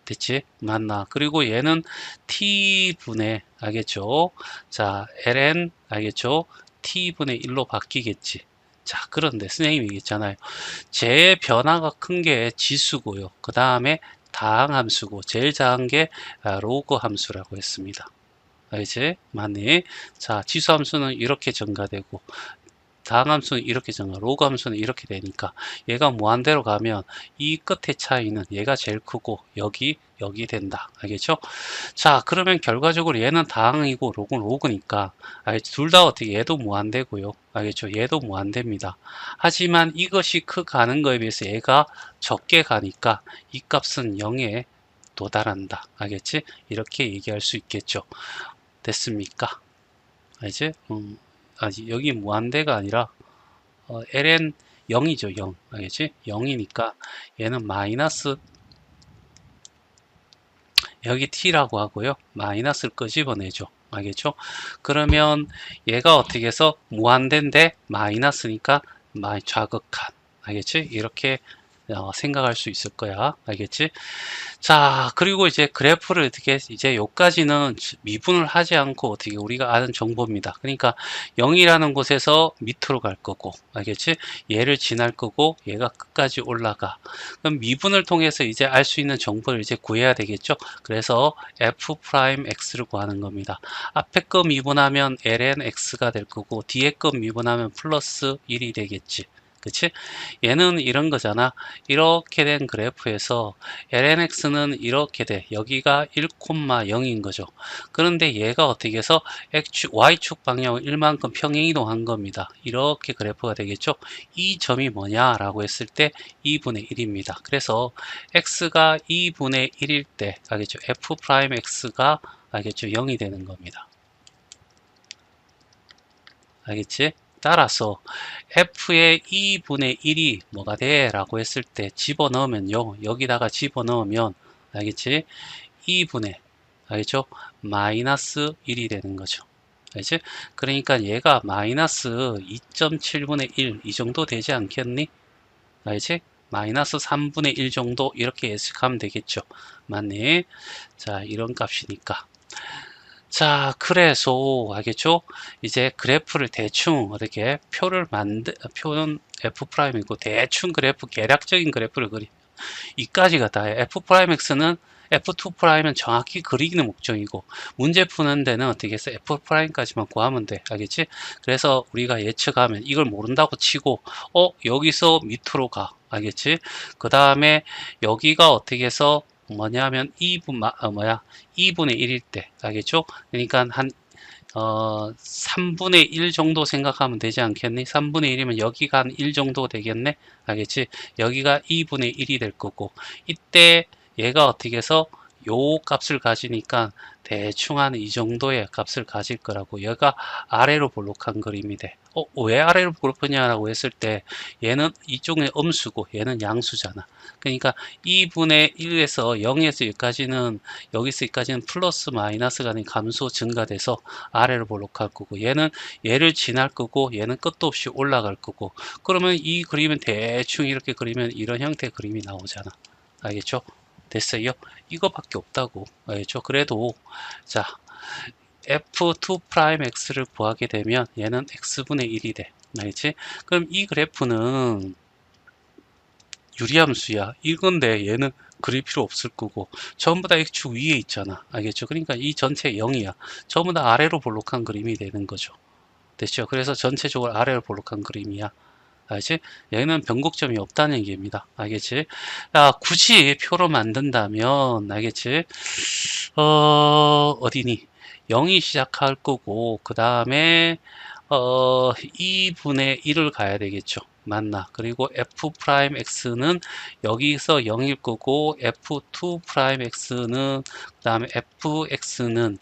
됐지? 맞나? 그리고 얘는 t분의 알겠죠? 자, ln 알겠죠? t분의 1로 바뀌겠지. 자, 그런데 선생님이 얘기했잖아요. 제일 변화가 큰 게 지수고요. 그 다음에 다항 함수고 제일 작은 게 로그 함수라고 했습니다. 알겠지? 맞니? 자, 지수 함수는 이렇게 증가되고 다항 함수는 이렇게 증가, 로그 함수는 이렇게 되니까 얘가 무한대로 가면 이 끝의 차이는 얘가 제일 크고 여기 된다. 알겠죠? 자, 그러면 결과적으로 얘는 다항이고 로그는 로그니까 둘 다 어떻게 얘도 무한대고요. 알겠죠? 얘도 무한대입니다. 하지만 이것이 가는 거에 비해서 얘가 적게 가니까 이 값은 0에 도달한다. 알겠지? 이렇게 얘기할 수 있겠죠. 됐습니까? 알지? 여기 무한대가 아니라 ln 0이죠. 0. 알겠지? 0이니까 얘는 마이너스 여기 t라고 하고요. 마이너스를 끄집어내죠. 알겠죠? 그러면 얘가 어떻게 해서 무한대인데 마이너스니까 좌극한. 알겠지? 이렇게 생각할 수 있을 거야. 알겠지? 자, 그리고 이제 그래프를 어떻게, 이제 여기까지는 미분을 하지 않고 어떻게 우리가 아는 정보입니다. 그러니까 0이라는 곳에서 밑으로 갈 거고, 알겠지? 얘를 지날 거고, 얘가 끝까지 올라가. 그럼 미분을 통해서 이제 알 수 있는 정보를 이제 구해야 되겠죠? 그래서 f'x를 구하는 겁니다. 앞에 거 미분하면 ln x가 될 거고, 뒤에 거 미분하면 플러스 1이 되겠지. 그치? 얘는 이런 거잖아. 이렇게 된 그래프에서 lnx는 이렇게 돼. 여기가 1,0인 거죠. 그런데 얘가 어떻게 해서 y축 방향을 1만큼 평행이동한 겁니다. 이렇게 그래프가 되겠죠. 이 점이 뭐냐라고 했을 때 2분의 1입니다. 그래서 x가 2분의 1일 때 알겠죠? f'x가 알겠죠? 0이 되는 겁니다. 알겠지? 따라서 f의 2분의 1이 뭐가 돼? 라고 했을 때 집어넣으면요. 여기다가 집어넣으면 알겠지? 2분의 알겠죠? 마이너스 1이 되는 거죠. 알겠지? 그러니까 얘가 마이너스 2.7분의 1 이 정도 되지 않겠니? 알겠지? 마이너스 3분의 1 정도 이렇게 예측하면 되겠죠. 맞네. 자, 이런 값이니까. 자, 그래서 알겠죠? 이제 그래프를 대충 어떻게 표는 F'이고 대충 그래프, 계략적인 그래프를 이까지가 다예요. F'X는 F2'은 정확히 그리기는 목적이고 문제 푸는 데는 어떻게 해서 F'까지만 구하면 돼. 알겠지? 그래서 우리가 예측하면 이걸 모른다고 치고 여기서 밑으로 가. 알겠지? 그 다음에 여기가 어떻게 해서 뭐냐면 2분의 1일 때 알겠죠? 그러니까 한 3분의 1 정도 생각하면 되지 않겠니? 3분의 1이면 여기가 한 1 정도 되겠네? 알겠지? 여기가 2분의 1이 될 거고, 이때 얘가 어떻게 해서 요 값을 가지니까 대충 한 이 정도의 값을 가질 거라고. 얘가 아래로 볼록한 그림이 돼. 왜 아래로 볼록하냐라고 했을 때 얘는 이쪽에 음수고 얘는 양수잖아. 그러니까 2분의 1에서 0에서 여기까지는 여기서 여기까지는 플러스 마이너스가 아닌 감소 증가돼서 아래로 볼록할 거고 얘는 얘를 지날 거고 얘는 끝도 없이 올라갈 거고 그러면 이 그림은 대충 이렇게 그리면 이런 형태의 그림이 나오잖아. 알겠죠? 됐어요? 이거밖에 없다고. 알겠죠? 그래도 자 f2'x를 구하게 되면 얘는 x분의 1이 돼. 알겠지? 그럼 이 그래프는 유리함수야. 이건데 얘는 그릴 필요 없을 거고 전부 다 x축 위에 있잖아. 알겠죠? 그러니까 이 전체 0이야. 전부 다 아래로 볼록한 그림이 되는 거죠. 됐죠? 그래서 전체적으로 아래로 볼록한 그림이야. 알지? 얘는 변곡점이 없다는 얘기입니다. 알겠지? 굳이 표로 만든다면 알겠지? 어디니? 0이 시작할 거고 그 다음에 2분의 1을 가야 되겠죠. 맞나? 그리고 f'x는 여기서 0일 거고 f2'x는 그 다음에 fx는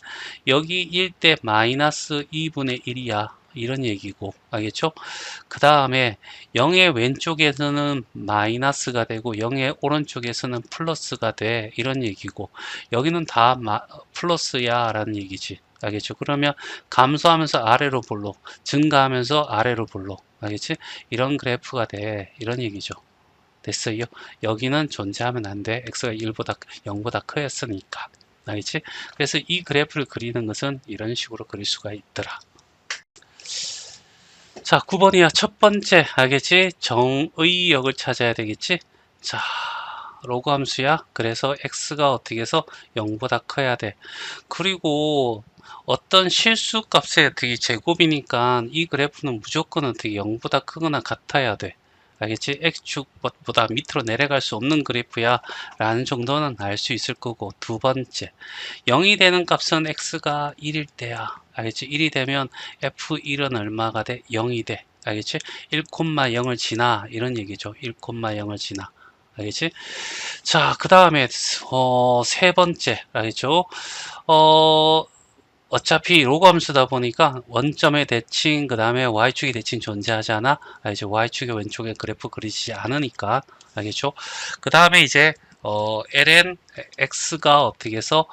여기 1 때 마이너스 2분의 1이야. 이런 얘기고 알겠죠? 그 다음에 0의 왼쪽에서는 마이너스가 되고 0의 오른쪽에서는 플러스가 돼. 이런 얘기고 여기는 다 플러스야 라는 얘기지. 알겠죠? 그러면 감소하면서 아래로 볼록, 증가하면서 아래로 볼록. 알겠지? 이런 그래프가 돼. 이런 얘기죠. 됐어요? 여기는 존재하면 안 돼. x가 1보다 0보다 크였으니까. 알겠지? 그래서 이 그래프를 그리는 것은 이런 식으로 그릴 수가 있더라. 자, 9번이야. 첫 번째, 알겠지? 정의역을 찾아야 되겠지? 자, 로그 함수야. 그래서 x가 어떻게 해서 0보다 커야 돼. 그리고 어떤 실수 값의 어떻게 제곱이니까 이 그래프는 무조건 어떻게 0보다 크거나 같아야 돼. 알겠지? x축보다 밑으로 내려갈 수 없는 그래프야 라는 정도는 알 수 있을 거고. 두 번째, 0이 되는 값은 x가 1일 때야. 알겠지? 1이 되면 f1은 얼마가 돼? 0이 돼. 알겠지? 1,0을 지나 이런 얘기죠. 1,0을 지나. 알겠지? 자, 그 다음에 세 번째 알겠죠? 어차피 로그 함수다 보니까 원점의 대칭 그 다음에 y축의 대칭 존재하지 않아? 알겠죠? y축의 왼쪽에 그래프 그리지 않으니까 알겠죠? 그 다음에 이제 ln x가 어떻게 해서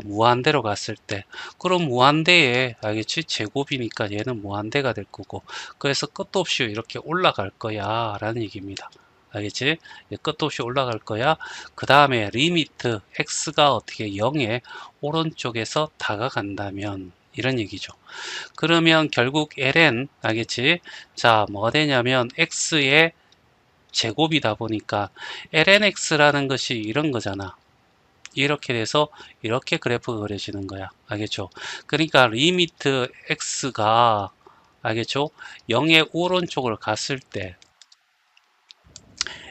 무한대로 갔을 때 그럼 무한대에 알겠지? 제곱이니까 얘는 무한대가 될 거고 그래서 끝도 없이 이렇게 올라갈 거야 라는 얘기입니다. 알겠지? 끝도 없이 올라갈 거야. 그 다음에 리미트 x가 어떻게 0에 오른쪽에서 다가간다면 이런 얘기죠. 그러면 결국 ln 알겠지? 자, 뭐가 되냐면 x의 제곱이다 보니까 lnx라는 것이 이런 거잖아. 이렇게 돼서 이렇게 그래프가 그려지는 거야. 알겠죠? 그러니까 리미트 x가 알겠죠? 0의 오른쪽을 갔을 때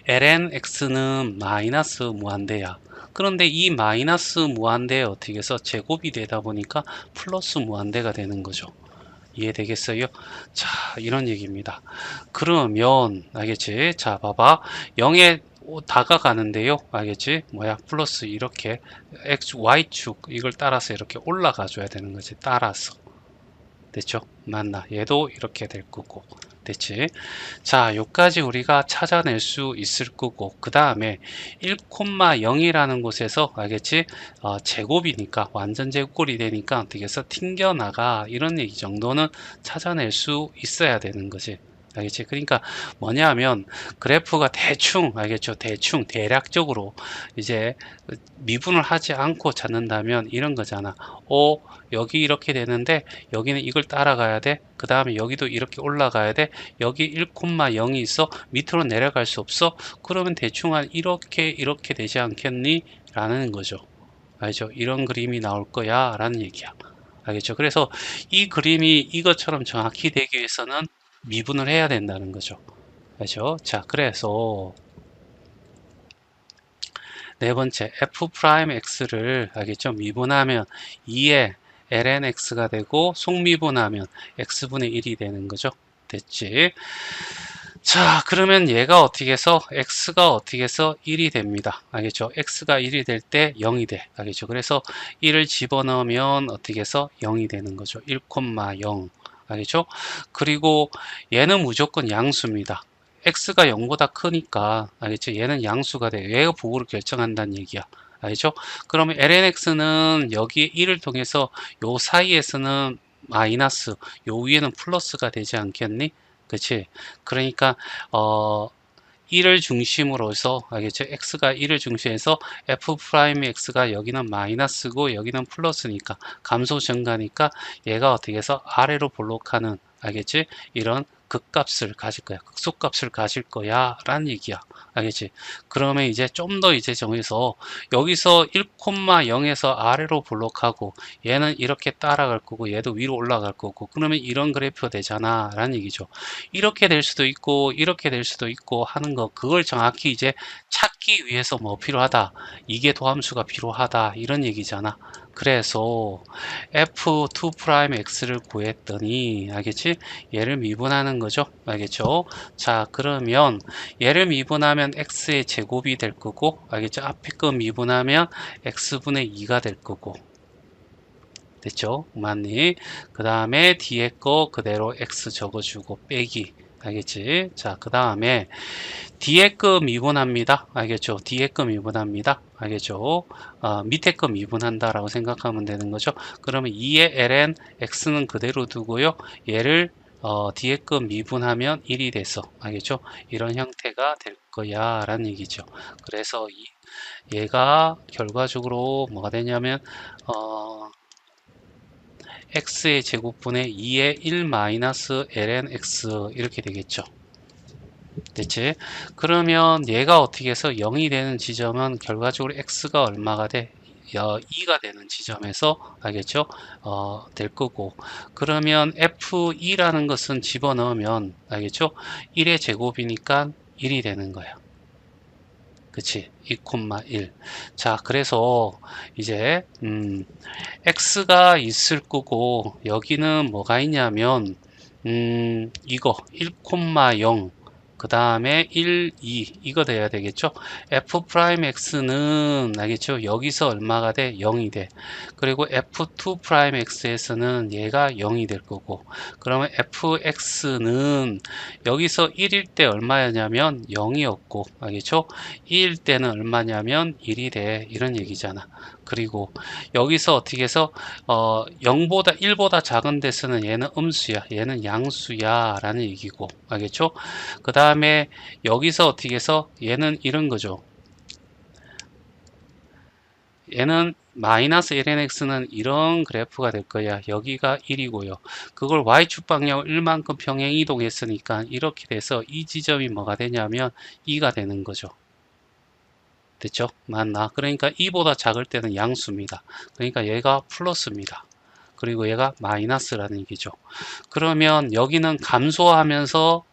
lnx는 마이너스 무한대야. 그런데 이 마이너스 무한대에 어떻게 해서 제곱이 되다 보니까 플러스 무한대가 되는 거죠. 이해되겠어요? 자, 이런 얘기입니다. 그러면 알겠지? 자, 봐봐. 0에 다가가는데요. 알겠지? 뭐야? 플러스 이렇게 x, y축 이걸 따라서 이렇게 올라가 줘야 되는 거지. 따라서. 됐죠? 맞나? 얘도 이렇게 될 거고. 됐지? 자, 요까지 우리가 찾아낼 수 있을 거고, 그 다음에 1,0이라는 곳에서, 알겠지? 제곱이니까, 완전 제곱꼴이 되니까, 어떻게 해서 튕겨나가, 이런 얘기 정도는 찾아낼 수 있어야 되는 거지. 알겠지? 그러니까 뭐냐 하면, 그래프가 대충, 알겠죠? 대충, 대략적으로, 이제, 미분을 하지 않고 찾는다면, 이런 거잖아. 여기 이렇게 되는데, 여기는 이걸 따라가야 돼. 그 다음에 여기도 이렇게 올라가야 돼. 여기 1,0이 있어. 밑으로 내려갈 수 없어. 그러면 대충 한 이렇게 되지 않겠니? 라는 거죠. 알죠? 이런 그림이 나올 거야. 라는 얘기야. 알겠죠? 그래서 이 그림이 이것처럼 정확히 되기 위해서는 미분을 해야 된다는 거죠. 알죠? 자, 그래서 네 번째, f'x를 알겠죠? 미분하면 2에 lnx가 되고 속미분하면 x분의 1이 되는 거죠. 됐지? 자, 그러면 얘가 어떻게 해서 x가 어떻게 해서 1이 됩니다. 알겠죠? x가 1이 될 때 0이 돼. 알겠죠? 그래서 1을 집어넣으면 어떻게 해서 0이 되는 거죠. 1,0. 알겠죠? 그리고 얘는 무조건 양수입니다. x가 0보다 크니까 알겠죠? 얘는 양수가 돼. 얘가 부호를 결정한다는 얘기야. 알죠? 그러면 lnx는 여기 1을 통해서 요 사이에서는 마이너스, 요 위에는 플러스가 되지 않겠니? 그치? 그러니까 1을 중심으로 해서 알겠죠? x가 1을 중심해서 f'x가 여기는 마이너스고 여기는 플러스니까 감소 증가니까 얘가 어떻게 해서 아래로 볼록하는 알겠지? 이런 극값을 가질 거야. 극소값을 가질 거야. 라는 얘기야. 알겠지? 그러면 이제 좀 더 이제 정해서 여기서 1,0에서 아래로 볼록하고 얘는 이렇게 따라갈 거고 얘도 위로 올라갈 거고 그러면 이런 그래프가 되잖아. 라는 얘기죠. 이렇게 될 수도 있고 이렇게 될 수도 있고 하는 거 그걸 정확히 이제 찾기 위해서 뭐 필요하다. 이게 도함수가 필요하다. 이런 얘기잖아. 그래서 f2'x를 구했더니 알겠지? 얘를 미분하는 거죠. 알겠죠? 자, 그러면 얘를 미분하면 x의 제곱이 될 거고 알겠죠? 앞에 거 미분하면 x분의 2가 될 거고 됐죠? 맞니? 그 다음에 뒤에 거 그대로 x 적어주고 빼기 알겠지? 자, 그 다음에 뒤에 거 미분합니다. 알겠죠? 뒤에 거 미분합니다. 알겠죠? 밑에 거 미분한다라고 생각하면 되는 거죠. 그러면 2의 ln x는 그대로 두고요. 얘를 뒤에 거 미분하면 1이 돼서 알겠죠? 이런 형태가 될 거야 라는 얘기죠. 그래서 얘가 결과적으로 뭐가 되냐면 x의 제곱분의 2의 1 마이너스 ln x 이렇게 되겠죠. 됐지? 그러면 얘가 어떻게 해서 0이 되는 지점은 결과적으로 x가 얼마가 돼? 2가 되는 지점에서 알겠죠? 될 거고 그러면 f2라는 것은 집어넣으면 알겠죠? 1의 제곱이니까 1이 되는 거야. 그치? 2,1. 자, 그래서 이제 x가 있을 거고 여기는 뭐가 있냐면 이거 1,0 그 다음에 1, 2 이거 돼야 되겠죠. f'x는 알겠죠. 여기서 얼마가 돼? 0이 돼. 그리고 f2'x에서는 얘가 0이 될 거고 그러면 fx는 여기서 1일 때 얼마였냐면 0이었고 알겠죠. 2일 때는 얼마냐면 1이 돼. 이런 얘기잖아. 그리고 여기서 어떻게 해서 0보다 1보다 작은 데서는 얘는 음수야. 얘는 양수야 라는 얘기고 알겠죠? 그 다음에 여기서 어떻게 해서 얘는 이런 거죠. 얘는 마이너스 lnx는 이런 그래프가 될 거야. 여기가 1이고요. 그걸 y축 방향을 1만큼 평행 이동했으니까 이렇게 돼서 이 지점이 뭐가 되냐면 2가 되는 거죠. 됐죠? 맞나? 그러니까 2보다 작을 때는 양수입니다. 그러니까 얘가 플러스입니다. 그리고 얘가 마이너스라는 얘기죠. 그러면 여기는 감소하면서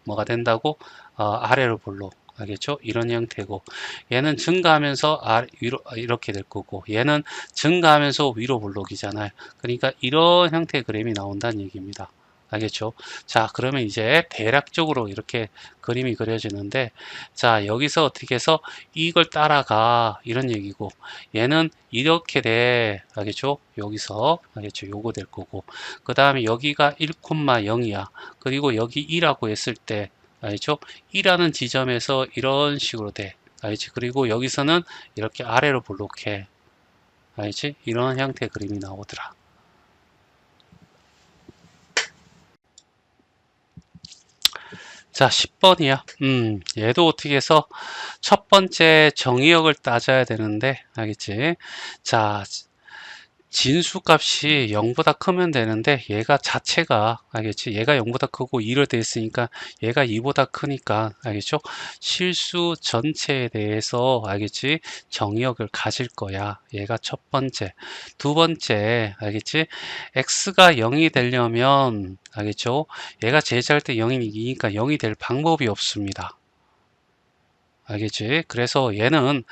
뭐가 된다고? 아래로 볼록. 알겠죠? 이런 형태고, 얘는 증가하면서 위로 이렇게 될 거고, 얘는 증가하면서 위로 볼록이잖아요. 그러니까 이런 형태의 그림이 나온다는 얘기입니다. 알겠죠? 자, 그러면 이제 대략적으로 이렇게 그림이 그려지는데, 자, 여기서 어떻게 해서 이걸 따라가 이런 얘기고, 얘는 이렇게 돼. 알겠죠? 여기서 알겠죠? 요거 될 거고, 그 다음에 여기가 1,0이야. 그리고 여기 2라고 했을 때, 알죠? 2라는 지점에서 이런 식으로 돼. 알지? 그리고 여기서는 이렇게 아래로 볼록해. 알지? 이런 형태의 그림이 나오더라. 자, 10번이야. 얘도 어떻게 해서 첫 번째 정의역을 따져야 되는데, 알겠지? 자, 진수값이 0보다 크면 되는데 얘가 자체가 알겠지? 얘가 0보다 크고 2로 돼 있으니까 얘가 2보다 크니까 알겠죠? 실수 전체에 대해서 알겠지? 정의역을 가질 거야. 얘가 첫 번째. 두 번째 알겠지? x가 0이 되려면 알겠죠? 얘가 제시할 때 0이니까 0이 될 방법이 없습니다. 알겠지? 그래서 얘는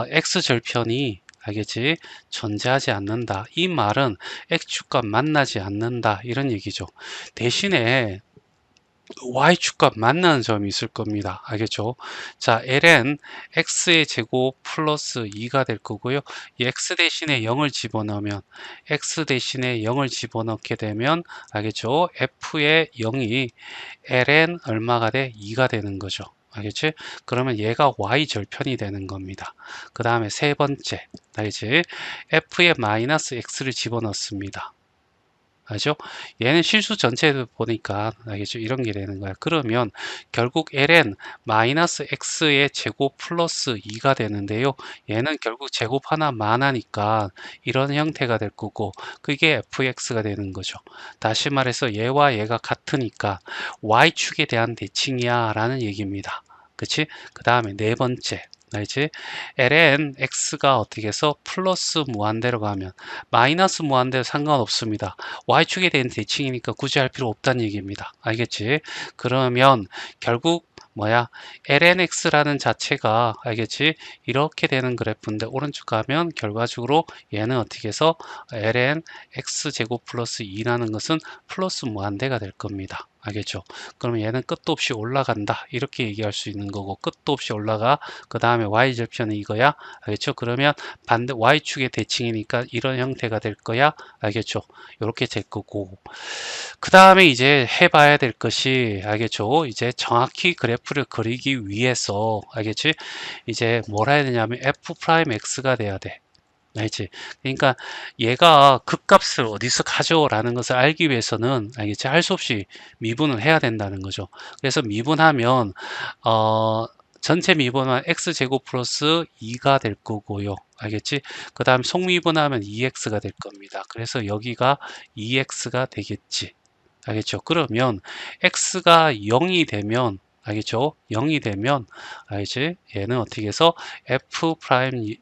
x절편이 알겠지? 존재하지 않는다. 이 말은 x축과 만나지 않는다. 이런 얘기죠. 대신에 y축과 만나는 점이 있을 겁니다. 알겠죠? 자, ln x의 제곱 플러스 2가 될 거고요. 이 x 대신에 0을 집어넣으면 x 대신에 0을 집어넣게 되면 알겠죠? f의 0이 ln 얼마가 돼? 2가 되는 거죠. 알겠지? 그러면 얘가 y절편이 되는 겁니다. 그 다음에 세 번째, 알겠지? f에 마이너스 x를 집어넣습니다. 알죠? 얘는 실수 전체를 보니까 알겠죠? 이런 게 되는 거야. 그러면 결국 ln 마이너스 x의 제곱 플러스 2가 되는데요. 얘는 결국 제곱 하나만 하니까 이런 형태가 될 거고 그게 fx가 되는 거죠. 다시 말해서 얘와 얘가 같으니까 y축에 대한 대칭이야 라는 얘기입니다. 그치? 그 다음에 네 번째 알지? ln x가 어떻게 해서 플러스 무한대로 가면 마이너스 무한대로 상관없습니다. y축에 대한 대칭이니까 굳이 할 필요 없다는 얘기입니다. 알겠지? 그러면 결국 뭐야? lnx라는 자체가 알겠지? 이렇게 되는 그래프인데 오른쪽 가면 결과적으로 얘는 어떻게 해서 ln x제곱 플러스 2라는 것은 플러스 무한대가 될 겁니다. 알겠죠? 그러면 얘는 끝도 없이 올라간다. 이렇게 얘기할 수 있는 거고 끝도 없이 올라가. 그 다음에 y절편은 이거야. 알겠죠? 그러면 반대 y축의 대칭이니까 이런 형태가 될 거야. 알겠죠? 이렇게 될 거고 그 다음에 이제 해봐야 될 것이 알겠죠? 이제 정확히 그래프를 그리기 위해서 알겠지? 이제 뭘 해야 되냐면 f 프라임 x가 돼야 돼. 알지? 그러니까 얘가 극값을 어디서 가져오라는 것을 알기 위해서는 알겠지? 할 수 없이 미분을 해야 된다는 거죠. 그래서 미분하면 전체 미분은 x제곱 플러스 2가 될 거고요. 알겠지? 그 다음 속미분하면 2x가 될 겁니다. 그래서 여기가 2x가 되겠지. 알겠죠? 그러면 x가 0이 되면 알겠죠? 0이 되면 알겠지? 얘는 어떻게 해서 f 프라임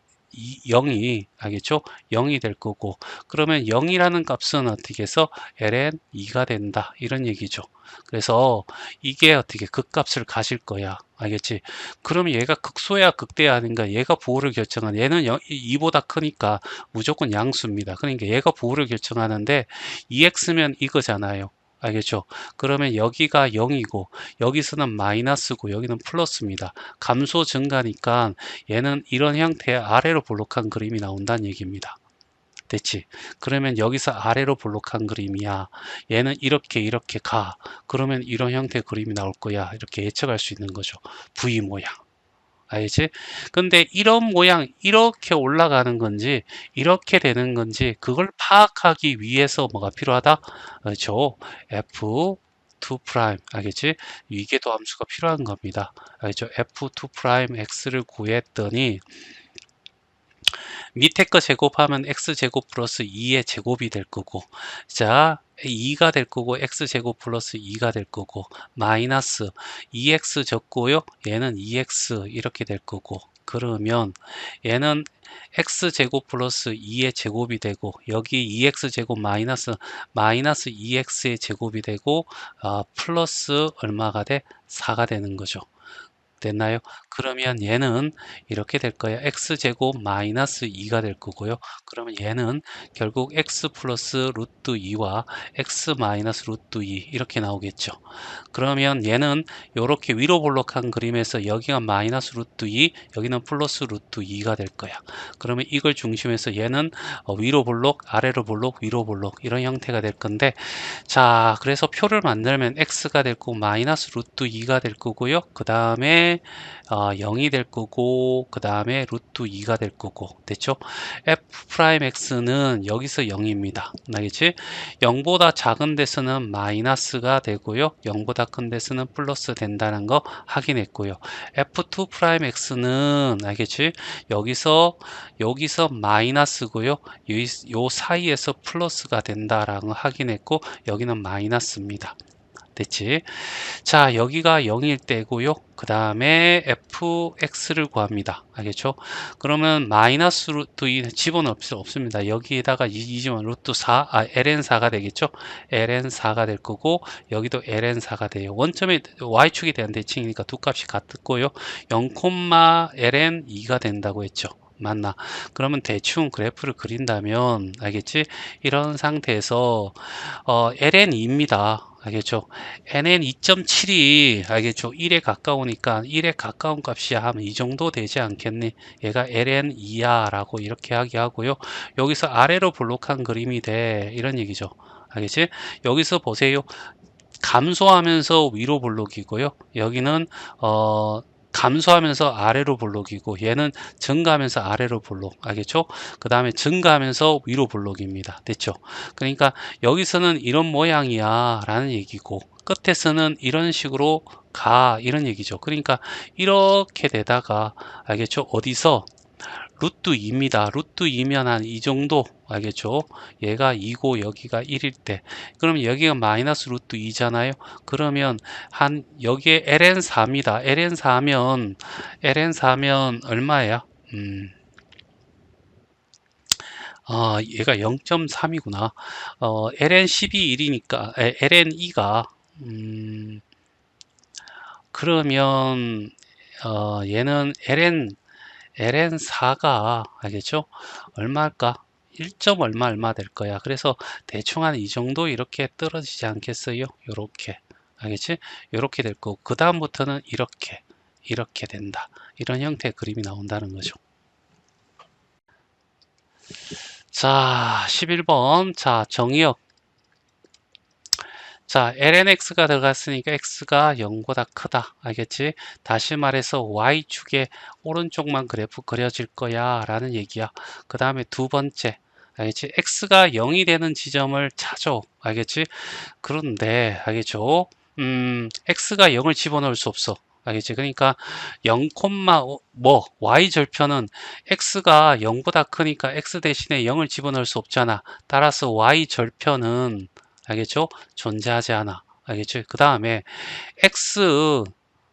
0이 알겠죠? 0이 될 거고 그러면 0이라는 값은 어떻게 해서 ln 2가 된다 이런 얘기죠. 그래서 이게 어떻게 극값을 가질 거야. 알겠지? 그럼 얘가 극소야 극대야 아닌가? 얘가 부호를 결정하는 얘는 2보다 크니까 무조건 양수입니다. 그러니까 얘가 부호를 결정하는데 2x면 이거잖아요. 알겠죠? 그러면 여기가 0이고 여기서는 마이너스고 여기는 플러스입니다. 감소 증가니까 얘는 이런 형태의 아래로 볼록한 그림이 나온다는 얘기입니다. 됐지? 그러면 여기서 아래로 볼록한 그림이야. 얘는 이렇게 가. 그러면 이런 형태의 그림이 나올 거야. 이렇게 예측할 수 있는 거죠. V 모양. 알지? 근데 이런 모양 이렇게 올라가는 건지 이렇게 되는 건지 그걸 파악하기 위해서 뭐가 필요하다? 그렇죠? F2 프라임 알겠지? 위계도 함수가 필요한 겁니다. 알죠? F2 프라임 X를 구했더니 밑에 거 제곱하면 x제곱 플러스 2의 제곱이 될 거고 자 2가 될 거고 x제곱 플러스 2가 될 거고 마이너스 2x 적고요 얘는 2x 이렇게 될 거고 그러면 얘는 x제곱 플러스 2의 제곱이 되고 여기 2x제곱 마이너스 2x의 제곱이 되고 플러스 얼마가 돼? 4가 되는 거죠. 됐나요? 그러면 얘는 이렇게 될 거예요. x제곱 마이너스 2가 될 거고요. 그러면 얘는 결국 x 플러스 루트 2와 x 마이너스 루트 2 이렇게 나오겠죠. 그러면 얘는 이렇게 위로 볼록한 그림에서 여기가 마이너스 루트 2, 여기는 플러스 루트 2가 될 거야. 그러면 이걸 중심에서 얘는 위로 볼록, 아래로 볼록, 위로 볼록 이런 형태가 될 건데 자, 그래서 표를 만들면 x가 될 거고 마이너스 루트 2가 될 거고요. 그 다음에 0이 될 거고 그 다음에 루트 2가 될 거고 됐죠? f 프라임 x는 여기서 0입니다. 알겠지? 0보다 작은 데서는 마이너스가 되고요. 0보다 큰 데서는 플러스 된다는 거 확인했고요. f2 프라임 x는 알겠지? 여기서 마이너스고요. 요 사이에서 플러스가 된다라는 거 확인했고 여기는 마이너스입니다. 됐지? 자, 여기가 0일 때고요. 그 다음에 fx를 구합니다. 알겠죠? 그러면 마이너스 루트 2 집어넣을 필요 없습니다. 여기에다가 이지만 루트 4, ln4가 되겠죠? ln4가 될 거고 여기도 ln4가 돼요. 원점에 y축에 대한 대칭이니까 두 값이 같고요. 0, ln2가 된다고 했죠. 맞나? 그러면 대충 그래프를 그린다면 알겠지? 이런 상태에서 ln2입니다. 알겠죠? nn 2.7이 알겠죠? 1에 가까우니까 1에 가까운 값이야 하면 이 정도 되지 않겠니? 얘가 ln2야 라고 이렇게 하고요. 여기서 아래로 볼록한 그림이 돼 이런 얘기죠. 알겠지? 여기서 보세요. 감소하면서 위로 볼록이고요. 여기는 감소하면서 아래로 볼록이고 얘는 증가하면서 아래로 볼록 알겠죠? 그 다음에 증가하면서 위로 볼록입니다. 됐죠? 그러니까 여기서는 이런 모양이야 라는 얘기고 끝에서는 이런 식으로 가 이런 얘기죠. 그러니까 이렇게 되다가 알겠죠? 어디서 루트 2입니다. 루트 2면 한 이 정도 알겠죠? 얘가 2고 여기가 1일 때 그럼 여기가 마이너스 루트 2잖아요. 그러면 한 여기에 ln4입니다. ln4면 얼마예요? 얘가 0.3이구나. ln12 1이니까 ln2가 그러면 얘는 ln4가 알겠죠? 얼마일까? 1점 얼마 될 거야. 그래서 대충 한 이 정도 이렇게 떨어지지 않겠어요? 요렇게. 알겠지? 요렇게 될 거고 그 다음부터는 이렇게 된다. 이런 형태의 그림이 나온다는 거죠. 자, 11번. 자, 정의역. 자, lnx가 들어갔으니까 x가 0보다 크다. 알겠지? 다시 말해서 y축의 오른쪽만 그래프 그려질 거야 라는 얘기야. 그 다음에 두 번째. 알겠지? x가 0이 되는 지점을 찾아. 알겠지? 그런데 알겠죠? x가 0을 집어넣을 수 없어. 알겠지? 그러니까 0, y 절편은 x가 0보다 크니까 x 대신에 0을 집어넣을 수 없잖아. 따라서 y 절편은 알겠죠? 존재하지 않아. 알겠죠? 그 다음에 x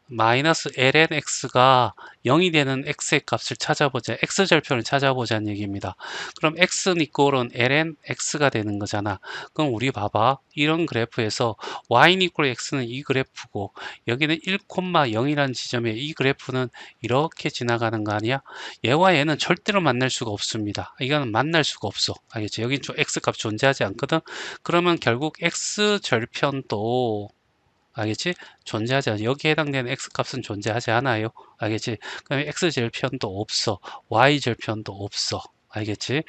마이너스 ln x가 0이 되는 x의 값을 찾아보자. x절편을 찾아보자는 얘기입니다. 그럼 x 이꼴은 ln x가 되는 거잖아. 그럼 우리 봐봐. 이런 그래프에서 y 이꼴 x는 이 그래프고 여기는 1,0이라는 지점에 이 그래프는 이렇게 지나가는 거 아니야? 얘와 얘는 절대로 만날 수가 없습니다. 이거는 만날 수가 없어. 알겠지? 여긴 좀 x값 존재하지 않거든. 그러면 결국 x절편도 알겠지? 존재하지 않아. 여기에 해당되는 x값은 존재하지 않아요. 알겠지? 그럼 x절편도 없어. y절편도 없어. 알겠지?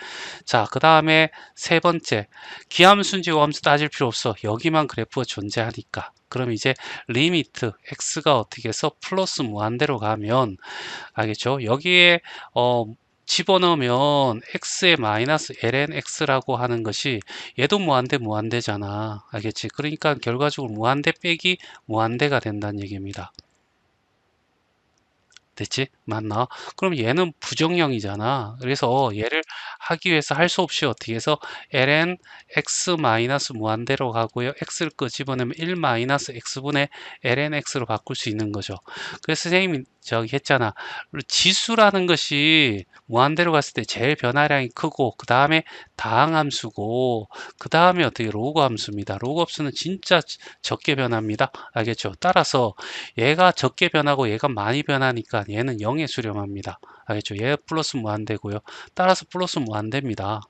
자, 그 다음에 세 번째. 기함수인지 함수 따질 필요 없어. 여기만 그래프가 존재하니까. 그럼 이제 리미트 x가 어떻게 해서 플러스 무한대로 가면 알겠죠? 여기에 집어넣으면 x의 마이너스 ln x라고 하는 것이 얘도 무한대잖아. 알겠지? 그러니까 결과적으로 무한대 빼기 무한대가 된다는 얘기입니다. 됐지? 맞나? 그럼 얘는 부정형이잖아. 그래서 얘를 하기 위해서 할 수 없이 어떻게 해서 ln x 마이너스 무한대로 가고요. x를 끄집어내면 1 마이너스 x분의 ln x로 바꿀 수 있는 거죠. 그래서 선생님이 저기 했잖아. 지수라는 것이 무한대로 갔을 때 제일 변화량이 크고 그 다음에 다항함수고 그 다음에 어떻게 로그 함수입니다. 로그 함수는 진짜 적게 변합니다. 알겠죠? 따라서 얘가 적게 변하고 얘가 많이 변하니까 얘는 0에 수렴합니다. 알겠죠? 얘 플러스 무한대고요. 따라서 플러스 무한대입니다.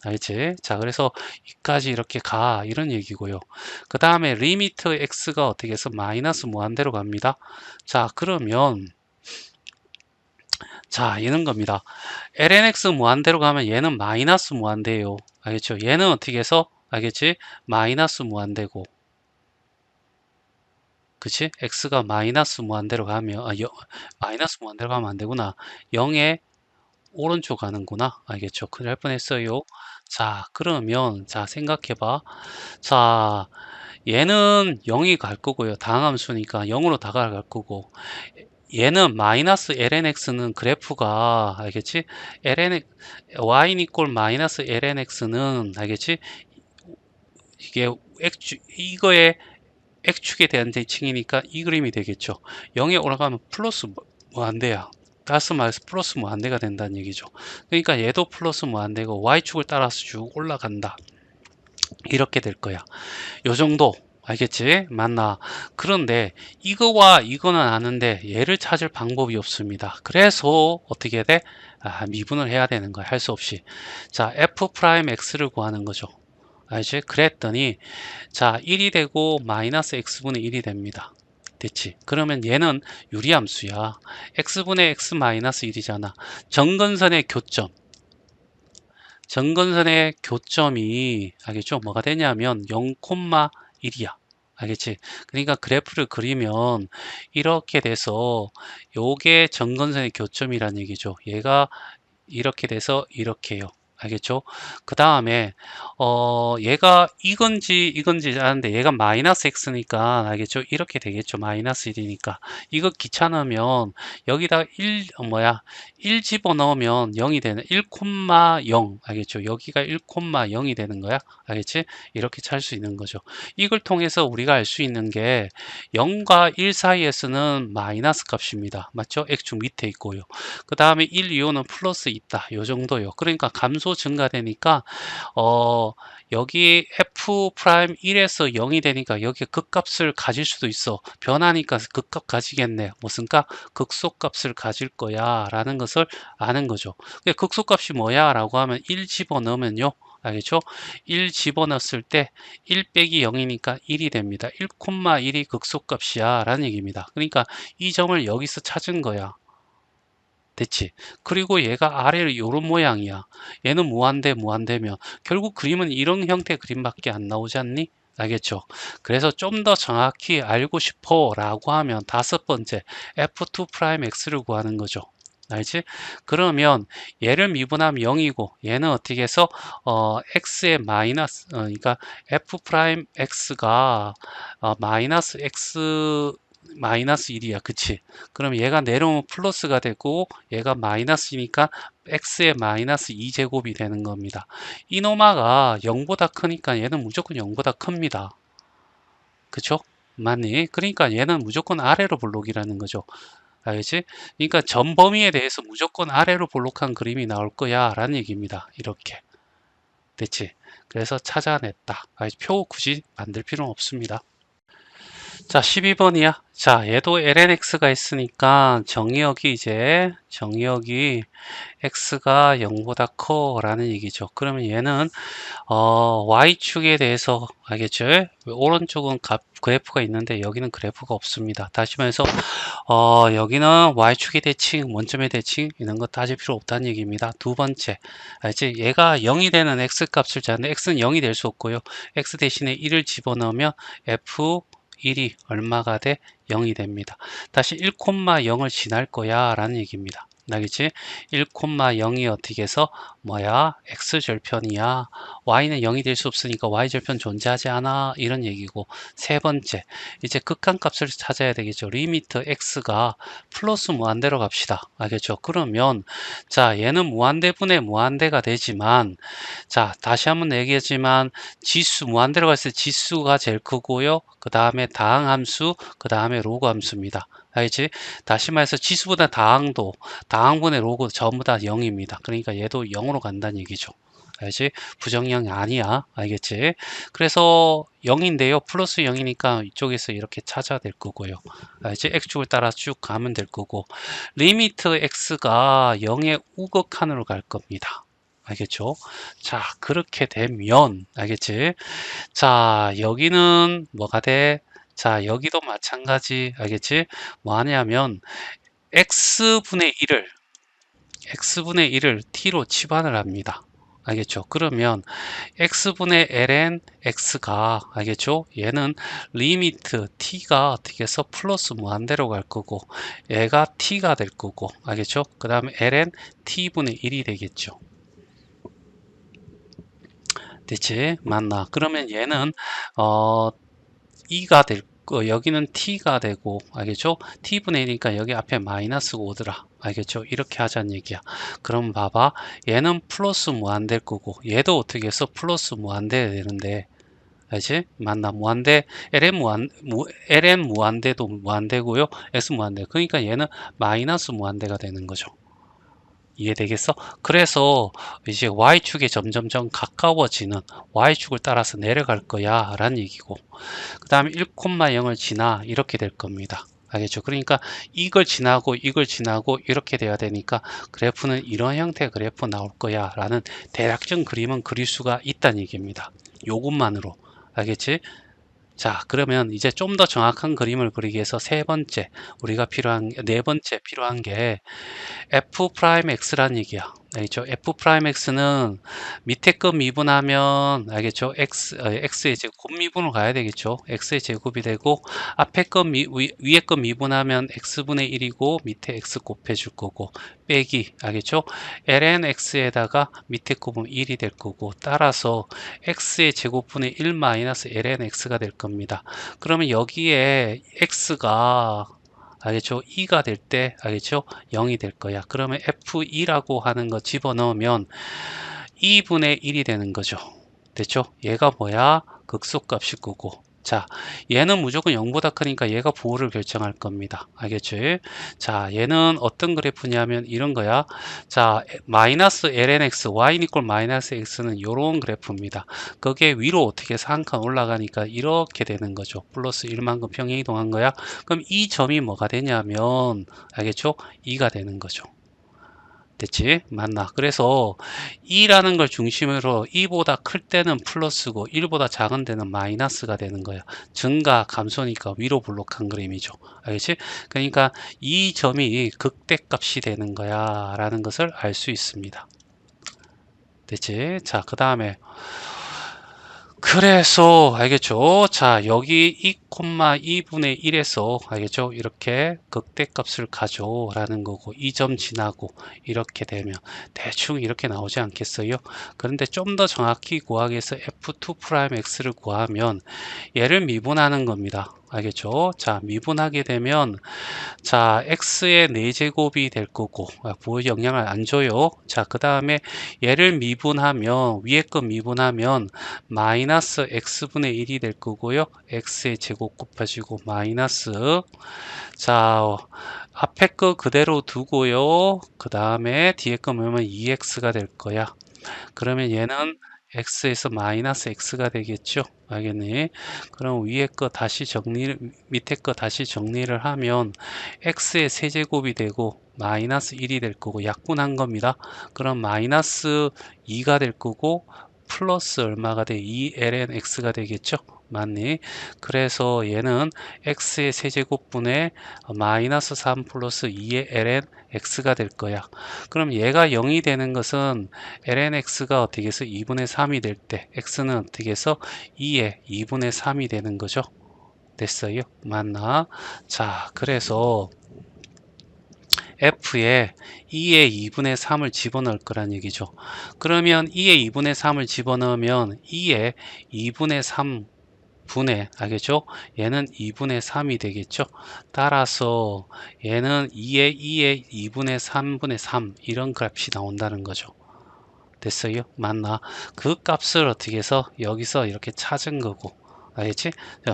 알겠지? 자, 그래서 이까지 이렇게 가 이런 얘기고요. 그 다음에 리미트 x가 어떻게 해서 마이너스 무한대로 갑니다. 자, 그러면 자, 이런 겁니다. lnx 무한대로 가면 얘는 마이너스 무한대예요. 알겠죠? 얘는 어떻게 해서 알겠지? 마이너스 무한대고 그치? x가 마이너스 무한대로 가면 마이너스 무한대로 가면 안 되구나. 0에 오른쪽 가는구나. 알겠죠? 큰일 날 뻔했어요. 자, 그러면 자 생각해봐. 자, 얘는 0이 갈 거고요. 다항함수니까 0으로 다가갈 거고 얘는 마이너스 lnx는 그래프가 알겠지? ln y 이꼴 마이너스 lnx는 알겠지? 이게 이거에 X축에 대한 대칭이니까 이 그림이 되겠죠. 0에 올라가면 플러스 무한대야. 다시 말해서 플러스 무한대가 된다는 얘기죠. 그러니까 얘도 플러스 무한대고 Y축을 따라서 쭉 올라간다. 이렇게 될 거야. 요 정도. 알겠지? 맞나? 그런데 이거와 이거는 아는데 얘를 찾을 방법이 없습니다. 그래서 어떻게 돼? 미분을 해야 되는 거야. 할 수 없이. 자, f'x를 구하는 거죠. 알지? 그랬더니 자 1이 되고 마이너스 x분의 1이 됩니다. 됐지? 그러면 얘는 유리함수야. x분의 x 마이너스 1이잖아. 정근선의 교점. 정근선의 교점이 알겠죠? 뭐가 되냐면 0,1이야. 알겠지? 그러니까 그래프를 그리면 이렇게 돼서 요게 정근선의 교점이란 얘기죠. 얘가 이렇게 돼서 이렇게요. 알겠죠? 그 다음에 얘가 이건지 아는데 얘가 마이너스 x니까 알겠죠? 이렇게 되겠죠. 마이너스 1이니까 이거 귀찮으면 여기다 1 집어넣으면 0이 되는 1,0 알겠죠? 여기가 1,0이 되는 거야. 알겠지? 이렇게 찾을 수 있는 거죠. 이걸 통해서 우리가 알 수 있는 게 0과 1 사이에서는 마이너스 값입니다. 맞죠? x축 밑에 있고요. 그 다음에 1, 2호는 플러스 있다. 요 정도요. 그러니까 감소 증가되니까 여기 f'1에서 0이 되니까 여기에 극값을 가질 수도 있어. 변하니까 극값 가지겠네. 무슨 값? 극소값을 가질 거야. 라는 것을 아는 거죠. 극소값이 뭐야? 라고 하면 1 집어넣으면요. 알겠죠? 1 집어넣었을 때 1 빼기 0이니까 1이 됩니다. 1,1이 극소값이야. 라는 얘기입니다. 그러니까 이 점을 여기서 찾은 거야. 됐지? 그리고 얘가 아래로 요런 모양이야. 얘는 무한대면 결국 그림은 이런 형태의 그림밖에 안 나오지 않니? 알겠죠? 그래서 좀 더 정확히 알고 싶어 라고 하면 다섯 번째 f2'x를 구하는 거죠. 알지? 그러면 얘를 미분하면 0이고 얘는 어떻게 해서 x의 마이너스 그러니까 f'x가 마이너스 x 마이너스 1이야. 그치? 그럼 얘가 내려오면 플러스가 되고 얘가 마이너스니까 x의 마이너스 2제곱이 되는 겁니다. 이노마가 0보다 크니까 얘는 무조건 0보다 큽니다. 그쵸? 맞니? 그러니까 얘는 무조건 아래로 볼록이라는 거죠. 알겠지? 그러니까 전 범위에 대해서 무조건 아래로 볼록한 그림이 나올 거야 라는 얘기입니다. 이렇게. 됐지? 그래서 찾아냈다. 표 굳이 만들 필요는 없습니다. 자, 12번이야. 자, 얘도 lnx가 있으니까 정의역이 x가 0보다 커 라는 얘기죠. 그러면 얘는 y축에 대해서 알겠죠? 오른쪽은 그래프가 있는데 여기는 그래프가 없습니다. 다시 말해서 여기는 y축의 대칭, 원점의 대칭 이런 거 따질 필요 없다는 얘기입니다. 두 번째, 알지? 얘가 0이 되는 x 값을 잡는데 x는 0이 될 수 없고요. x 대신에 1을 집어넣으면 f 1이 얼마가 돼? 0이 됩니다. 다시 1,0을 지날 거야 라는 얘기입니다. 알겠지? 1,0이 어떻게 해서 뭐야? x절편이야. y는 0이 될 수 없으니까 y절편 존재하지 않아. 이런 얘기고. 세 번째, 이제 극한값을 찾아야 되겠죠. 리미트 x가 플러스 무한대로 갑시다. 알겠죠? 그러면 자, 얘는 무한대분의 무한대가 되지만 자, 다시 한번 얘기했지만 지수 무한대로 갔을 때 지수가 제일 크고요. 그 다음에 다항함수, 그 다음에 로그 함수입니다. 알겠지? 다시 말해서 지수보다 다항분의 로그 전부 다 0입니다. 그러니까 얘도 0으로 간다는 얘기죠. 알지? 부정형이 아니야. 알겠지? 그래서 0인데요. 플러스 0이니까 이쪽에서 이렇게 찾아야 될 거고요. 알지? x축을 따라 쭉 가면 될 거고. 리미트 x가 0의 우극한으로 갈 겁니다. 알겠죠? 자, 그렇게 되면, 알겠지? 자, 여기는 뭐가 돼? 자, 여기도 마찬가지, 알겠지? 뭐 하냐면, x분의 1을 t로 치환을 합니다. 알겠죠? 그러면 x분의 ln x가 알겠죠? 얘는 리미트 t가 어떻게 해서 플러스 무한대로 갈 거고 얘가 t가 될 거고 알겠죠? 그 다음에 ln t분의 1이 되겠죠. 됐지? 맞나? 그러면 얘는 2가 될 여기는 t가 되고 알겠죠? t분의 1이니까 여기 앞에 마이너스가 오더라. 알겠죠? 이렇게 하자는 얘기야. 그럼 봐봐. 얘는 플러스 무한대일 거고 얘도 어떻게 해서 플러스 무한대 되는데 알지? 맞나? 무한대 ln 무한대도 무한대고요. s 무한대. 그러니까 얘는 마이너스 무한대가 되는 거죠. 이해되겠어? 그래서 이제 y축에 점점점 가까워지는 y축을 따라서 내려갈 거야 라는 얘기고 그 다음에 1,0을 지나 이렇게 될 겁니다. 알겠죠? 그러니까 이걸 지나고 이렇게 돼야 되니까 그래프는 이런 형태의 그래프 나올 거야 라는 대략적 그림은 그릴 수가 있다는 얘기입니다. 요것만으로 알겠지? 자, 그러면 이제 좀 더 정확한 그림을 그리기 위해서 네 번째 필요한 게 f'x라는 얘기야. 알겠죠? f'x는 밑에 거 미분하면 알겠죠? x의 제곱 곱미분으로 가야 되겠죠? x의 제곱이 되고 앞에 거 위에 거 미분하면 x분의 1이고 밑에 x 곱해줄 거고 빼기 알겠죠? ln x에다가 밑에 곱은 1이 될 거고 따라서 x의 제곱분의 1 마이너스 ln x가 될 겁니다. 그러면 여기에 x가 알겠죠? 2가 될 때 알겠죠? 0이 될 거야. 그러면 F2라고 하는 거 집어넣으면 2분의 1이 되는 거죠. 됐죠? 얘가 뭐야? 극소값일 거고. 자, 얘는 무조건 0보다 크니까 얘가 부호를 결정할 겁니다. 알겠죠? 자, 얘는 어떤 그래프냐면 이런 거야. 자, 마이너스 lnx, y는 이꼴 마이너스 x는 이런 그래프입니다. 거기에 위로 어떻게 해서 한 칸 올라가니까 이렇게 되는 거죠. 플러스 1만큼 평행 이동한 거야. 그럼 이 점이 뭐가 되냐면, 알겠죠? 2가 되는 거죠. 됐지? 맞나? 그래서 2라는 걸 중심으로 2보다 클 때는 플러스고 1보다 작은 데는 마이너스가 되는 거야. 증가, 감소니까 위로 블록한 그림이죠. 알겠지? 그러니까 이 점이 극대값이 되는 거야 라는 것을 알 수 있습니다. 됐지? 자, 그 다음에 그래서 알겠죠? 자, 여기 2,2분의 1에서 알겠죠? 이렇게 극대값을 가져라는 거고 이 점 지나고 이렇게 되면 대충 이렇게 나오지 않겠어요? 그런데 좀 더 정확히 구하기 위해서 f2'x를 구하면 얘를 미분하는 겁니다. 알겠죠? 자, 미분하게 되면 자, x의 4제곱이 될 거고 부호 영향을 안 줘요. 자, 그 다음에 얘를 미분하면 위에 거 미분하면 마이너스 x분의 1이 될 거고요. x의 제곱 곱해지고 마이너스 자 앞에 거 그대로 두고요. 그 다음에 뒤에 거 뭐면 2x가 될 거야. 그러면 얘는 x에서 마이너스 x가 되겠죠. 알겠니? 그럼 위에 거 다시 밑에 거 다시 정리를 하면 x의 세제곱이 되고 마이너스 1이 될 거고 약분한 겁니다. 그럼 마이너스 2가 될 거고 플러스 얼마가 돼? 2ln x가 되겠죠? 맞니? 그래서 얘는 x의 세제곱분의 마이너스 3 플러스 2의 ln x가 될 거야. 그럼 얘가 0이 되는 것은 ln x가 어떻게 해서 2분의 3이 될 때 x는 어떻게 해서 2의 2분의 3이 되는 거죠. 됐어요? 맞나? 자, 그래서 f에 2의 2분의 3을 집어넣을 거란 얘기죠. 그러면 2의 2분의 3을 집어넣으면 2의 2분의 3 분의, 알겠죠? 얘는 2분의 3이 되겠죠? 따라서 얘는 2의 2분의 3분의 3 이런 값이 나온다는 거죠. 됐어요? 맞나? 그 값을 어떻게 해서 여기서 이렇게 찾은 거고, 알겠지?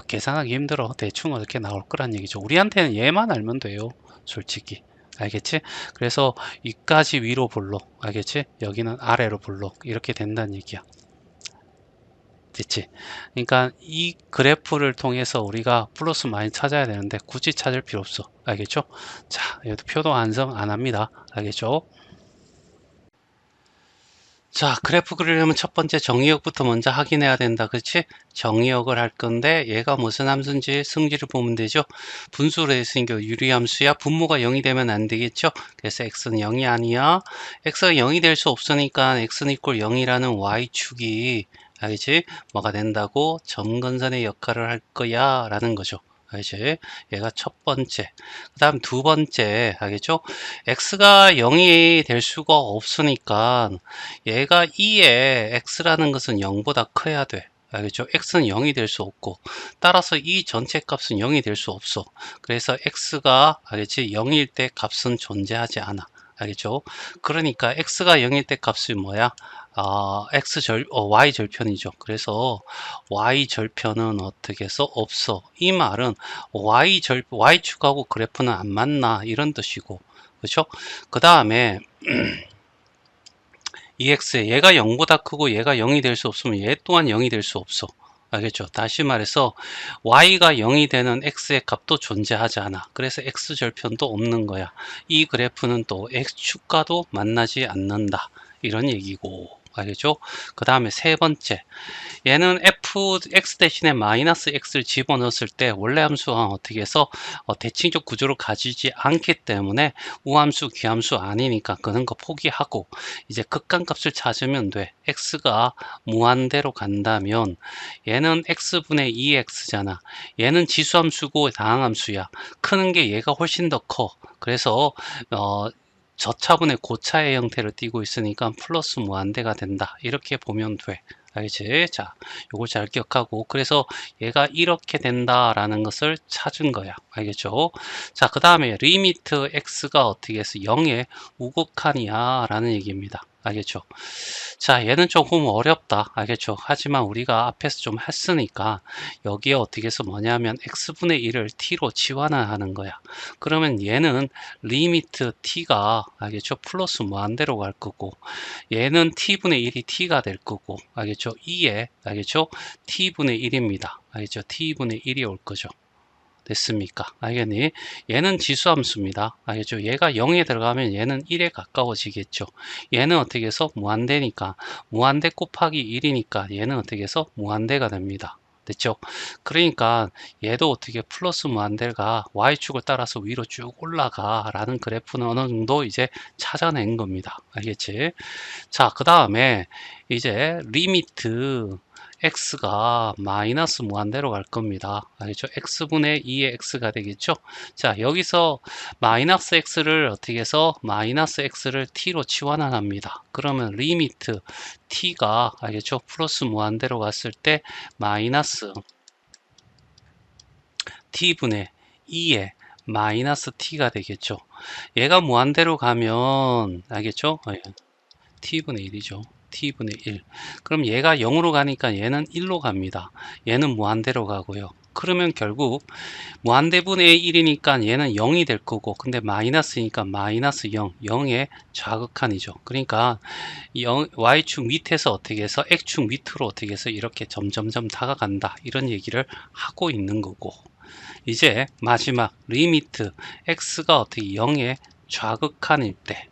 계산하기 힘들어. 대충 어떻게 나올 거란 얘기죠. 우리한테는 얘만 알면 돼요. 솔직히. 알겠지? 그래서 이까지 위로 볼록, 알겠지? 여기는 아래로 볼록 이렇게 된다는 얘기야. 됐지? 그러니까 이 그래프를 통해서 우리가 플러스 마이너스 찾아야 되는데 굳이 찾을 필요 없어. 알겠죠? 자, 여기도 표도 완성 안 합니다. 알겠죠? 자, 그래프 그리려면 첫 번째 정의역부터 먼저 확인해야 된다. 그렇지? 정의역을 할 건데 얘가 무슨 함수인지 승질을 보면 되죠. 분수로 했으니까 유리함수야. 분모가 0이 되면 안 되겠죠. 그래서 x는 0이 아니야. x가 0이 될 수 없으니까 x는 이꼴 0이라는 y축이 알겠지? 뭐가 된다고? 점근선의 역할을 할 거야 라는 거죠. 알겠지? 얘가 첫 번째. 그 다음 두 번째 알겠죠? x가 0이 될 수가 없으니까 얘가 2에 x라는 것은 0보다 커야 돼. 알겠죠? x는 0이 될 수 없고 따라서 이 전체 값은 0이 될 수 없어. 그래서 x가 알겠지? 0일 때 값은 존재하지 않아. 알겠죠? 그러니까 x가 0일 때 값이 뭐야? y 절편이죠. 그래서 y 절편은 어떻게 해서 없어. 이 말은 y축하고 그래프는 안 맞나 이런 뜻이고, 그렇죠? 그 다음에 EX 얘가 0보다 크고 얘가 0이 될 수 없으면 얘 또한 0이 될 수 없어. 알겠죠? 다시 말해서 y가 0이 되는 x의 값도 존재하지 않아. 그래서 x절편도 없는 거야. 이 그래프는 또 x축과도 만나지 않는다. 이런 얘기고. 알겠죠? 그 다음에 세 번째. 얘는 x 대신에 마이너스 x를 집어넣었을 때 원래 함수와 어떻게 해서 대칭적 구조를 가지지 않기 때문에 우함수, 귀함수 아니니까 그런 거 포기하고 이제 극한값을 찾으면 돼. x가 무한대로 간다면 얘는 x분의 2x잖아. 얘는 지수함수고 다항함수야. 크는 게 얘가 훨씬 더 커. 그래서 저차분의 고차의 형태를 띠고 있으니까 플러스 무한대가 된다. 이렇게 보면 돼. 알겠지? 자, 요걸 잘 기억하고 그래서 얘가 이렇게 된다라는 것을 찾은 거야. 알겠죠? 자, 그 다음에 리미트 x가 어떻게 해서 0에 우극하냐 라는 얘기입니다. 알겠죠? 자, 얘는 조금 어렵다. 알겠죠? 하지만 우리가 앞에서 좀 했으니까 여기에 어떻게 해서 뭐냐면 x분의 1을 t로 치환하는 거야. 그러면 얘는 리미트 t가 알겠죠? 플러스 무한대로 갈 거고 얘는 t분의 1이 t가 될 거고 알겠죠? 2에 알겠죠? t분의 1입니다. 알겠죠? t분의 1이 올 거죠. 됐습니까? 알겠니? 얘는 지수함수입니다. 알겠죠? 얘가 0에 들어가면 얘는 1에 가까워지겠죠. 얘는 어떻게 해서 무한대니까 무한대 곱하기 1이니까 얘는 어떻게 해서 무한대가 됩니다. 됐죠? 그러니까 얘도 어떻게 플러스 무한대가 y축을 따라서 위로 쭉 올라가 라는 그래프는 어느 정도 이제 찾아낸 겁니다. 알겠지? 자, 그 다음에 이제 리미트 x가 마이너스 무한대로 갈 겁니다. 알겠죠? x분의 2의 x가 되겠죠? 자, 여기서 마이너스 x를 어떻게 해서 마이너스 x를 t로 치환합니다. 그러면 리미트 t가 알겠죠? 플러스 무한대로 갔을 때 마이너스 t분의 2의 마이너스 t가 되겠죠. 얘가 무한대로 가면 알겠죠? t분의 1이죠. t분의 1. 그럼 얘가 0으로 가니까 얘는 1로 갑니다. 얘는 무한대로 가고요. 그러면 결국 무한대분의 1이니까 얘는 0이 될 거고 근데 마이너스니까 마이너스 0, 0의 좌극한이죠. 그러니까 y축 밑에서 어떻게 해서 x축 밑으로 어떻게 해서 이렇게 점점점 다가간다. 이런 얘기를 하고 있는 거고 이제 마지막 리미트 x가 어떻게 0의 좌극한일 때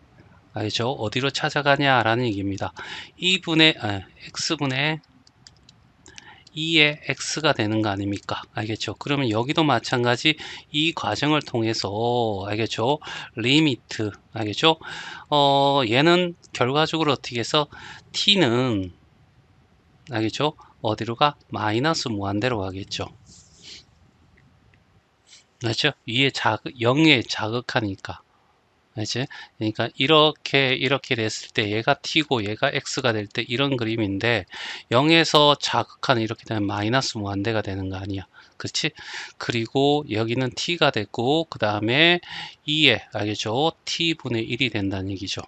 알죠? 어디로 찾아가냐라는 얘기입니다. x분의 2의 x가 되는 거 아닙니까? 알겠죠? 그러면 여기도 마찬가지 이 과정을 통해서 알겠죠? 리미트 알겠죠? 얘는 결과적으로 어떻게 해서 t는 알겠죠? 어디로 가? 마이너스 무한대로 가겠죠. 맞죠? 위에 0에 자극하니까 알지? 그러니까 이렇게 됐을 때 얘가 t고 얘가 x가 될 때 이런 그림인데 0에서 자극하는 이렇게 되면 마이너스 무한대가 되는 거 아니야. 그렇지? 그리고 여기는 t가 됐고 그 다음에 2에 알겠죠? t분의 1이 된다는 얘기죠.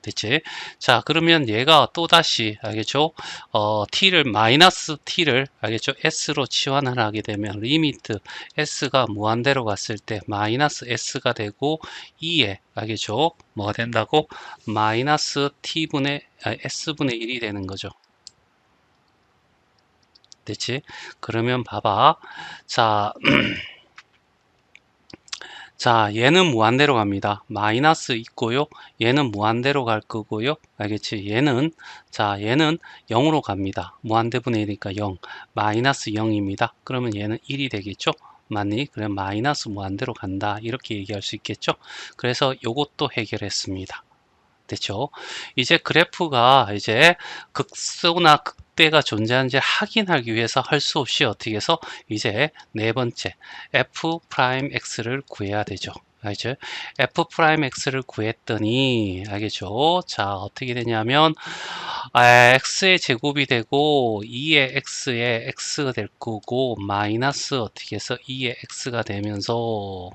됐지? 자, 그러면 얘가 또다시, 알겠죠? t를, 마이너스 t를, 알겠죠? s로 치환을 하게 되면, 리미트 s가 무한대로 갔을 때, 마이너스 s가 되고, 2에, 알겠죠? 뭐가 된다고? 마이너스 s분의 1이 되는 거죠. 됐지? 그러면 봐봐. 자, 자, 얘는 무한대로 갑니다. 마이너스 있고요. 얘는 무한대로 갈 거고요. 알겠지? 얘는 0으로 갑니다. 무한대분의 1이니까 0. 마이너스 0입니다. 그러면 얘는 1이 되겠죠? 맞니? 그럼 마이너스 무한대로 간다. 이렇게 얘기할 수 있겠죠? 그래서 요것도 해결했습니다. 됐죠? 이제 그래프가 이제 극소나 극대가 존재하는지 확인하기 위해서 할 수 없이 어떻게 해서 이제 네 번째 f 프라임 x를 구해야 되죠. 알죠? f 프라임 x를 구했더니 알겠죠? 자, 어떻게 되냐면 x의 제곱이 되고 2의 x의 x가 될 거고 마이너스 어떻게 해서 2의 x가 되면서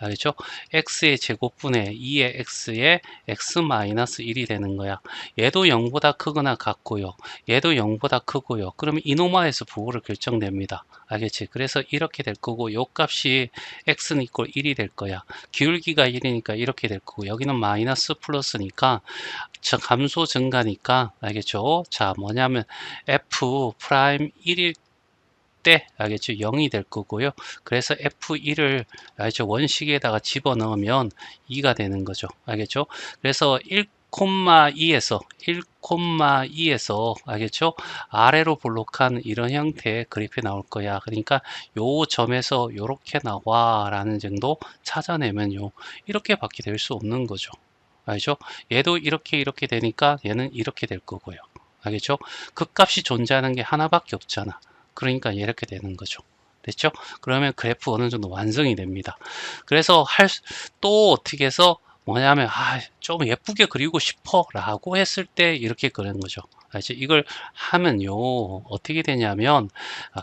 알겠죠? x의 제곱분의 2의 x의 x-1이 되는 거야. 얘도 0보다 크거나 같고요. 얘도 0보다 크고요. 그러면 이노마에서 부호를 결정됩니다. 알겠지? 그래서 이렇게 될 거고 요 값이 x는 이꼴 1이 될 거야. 기울기가 1이니까 이렇게 될 거고 여기는 마이너스 플러스니까 저 감소 증가니까 알겠죠? 자, 뭐냐면 f 프라임 1일 때 알겠죠? 0이 될 거고요. 그래서 F1을 알죠? 원식에다가 집어넣으면 2가 되는 거죠. 알겠죠? 그래서 1,2에서 1,2에서 알겠죠? 아래로 볼록한 이런 형태의 그래프가 나올 거야. 그러니까 요 점에서 요렇게 나와 라는 정도 찾아내면요. 이렇게밖에 될 수 없는 거죠. 알죠? 얘도 이렇게 되니까 얘는 이렇게 될 거고요. 알겠죠? 극값이 존재하는 게 하나밖에 없잖아. 그러니까 이렇게 되는 거죠. 됐죠? 그러면 그래프 어느 정도 완성이 됩니다. 그래서 또 어떻게 해서 뭐냐면 좀 예쁘게 그리고 싶어 라고 했을 때 이렇게 그리는 거죠. 알지? 이걸 하면요 어떻게 되냐면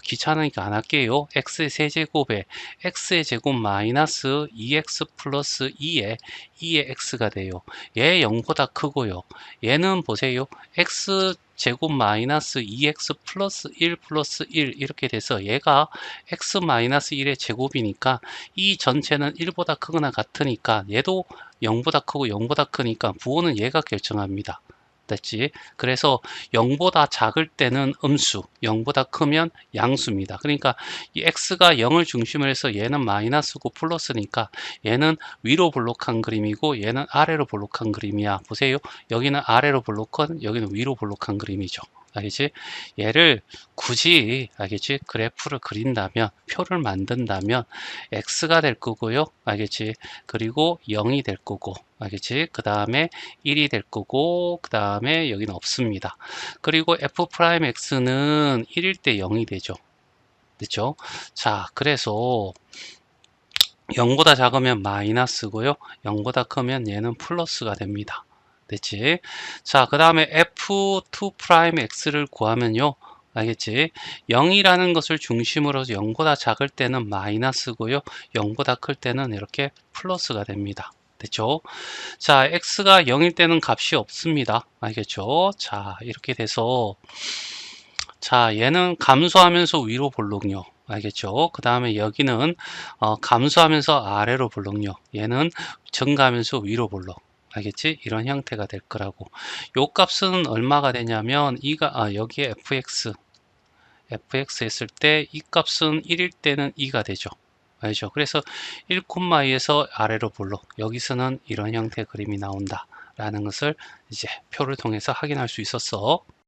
귀찮으니까 안 할게요. x의 세제곱에 x의 제곱 마이너스 2x 플러스 2의 x가 돼요. 얘 0보다 크고요. 얘는 보세요. x 제곱 마이너스 2x 플러스 1 플러스 1 이렇게 돼서 얘가 x 마이너스 1의 제곱이니까 이 전체는 1보다 크거나 같으니까 얘도 0보다 크고 0보다 크니까 부호는 얘가 결정합니다. 됐지? 그래서 0보다 작을 때는 음수, 0보다 크면 양수입니다. 그러니까 이 x가 0을 중심으로 해서 얘는 마이너스고 플러스니까 얘는 위로 볼록한 그림이고 얘는 아래로 볼록한 그림이야. 보세요. 여기는 아래로 볼록한, 여기는 위로 볼록한 그림이죠. 알겠지? 얘를 굳이 알겠지? 그래프를 그린다면 표를 만든다면 x가 될 거고요. 알겠지? 그리고 0이 될 거고 알겠지? 그 다음에 1이 될 거고 그 다음에 여기는 없습니다. 그리고 f 프라임 x는 1일 때 0이 되죠. 됐죠? 자, 그래서 0보다 작으면 마이너스고요. 0보다 크면 얘는 플러스가 됩니다. 됐지? 자, 그 다음에 f2 프라임 x를 구하면요. 알겠지? 0이라는 것을 중심으로 0보다 작을 때는 마이너스고요. 0보다 클 때는 이렇게 플러스가 됩니다. 됐죠? 자, x가 0일 때는 값이 없습니다. 알겠죠? 자, 이렇게 돼서 자, 얘는 감소하면서 위로 볼록요. 알겠죠? 그 다음에 여기는 감소하면서 아래로 볼록요. 얘는 증가하면서 위로 볼록. 알겠지? 이런 형태가 될 거라고. 요 값은 얼마가 되냐면 여기에 fx 했을 때 이 값은 1일 때는 2가 되죠. 알죠? 그래서 1,2에서 아래로 볼록. 여기서는 이런 형태의 그림이 나온다. 라는 것을 이제 표를 통해서 확인할 수 있었어.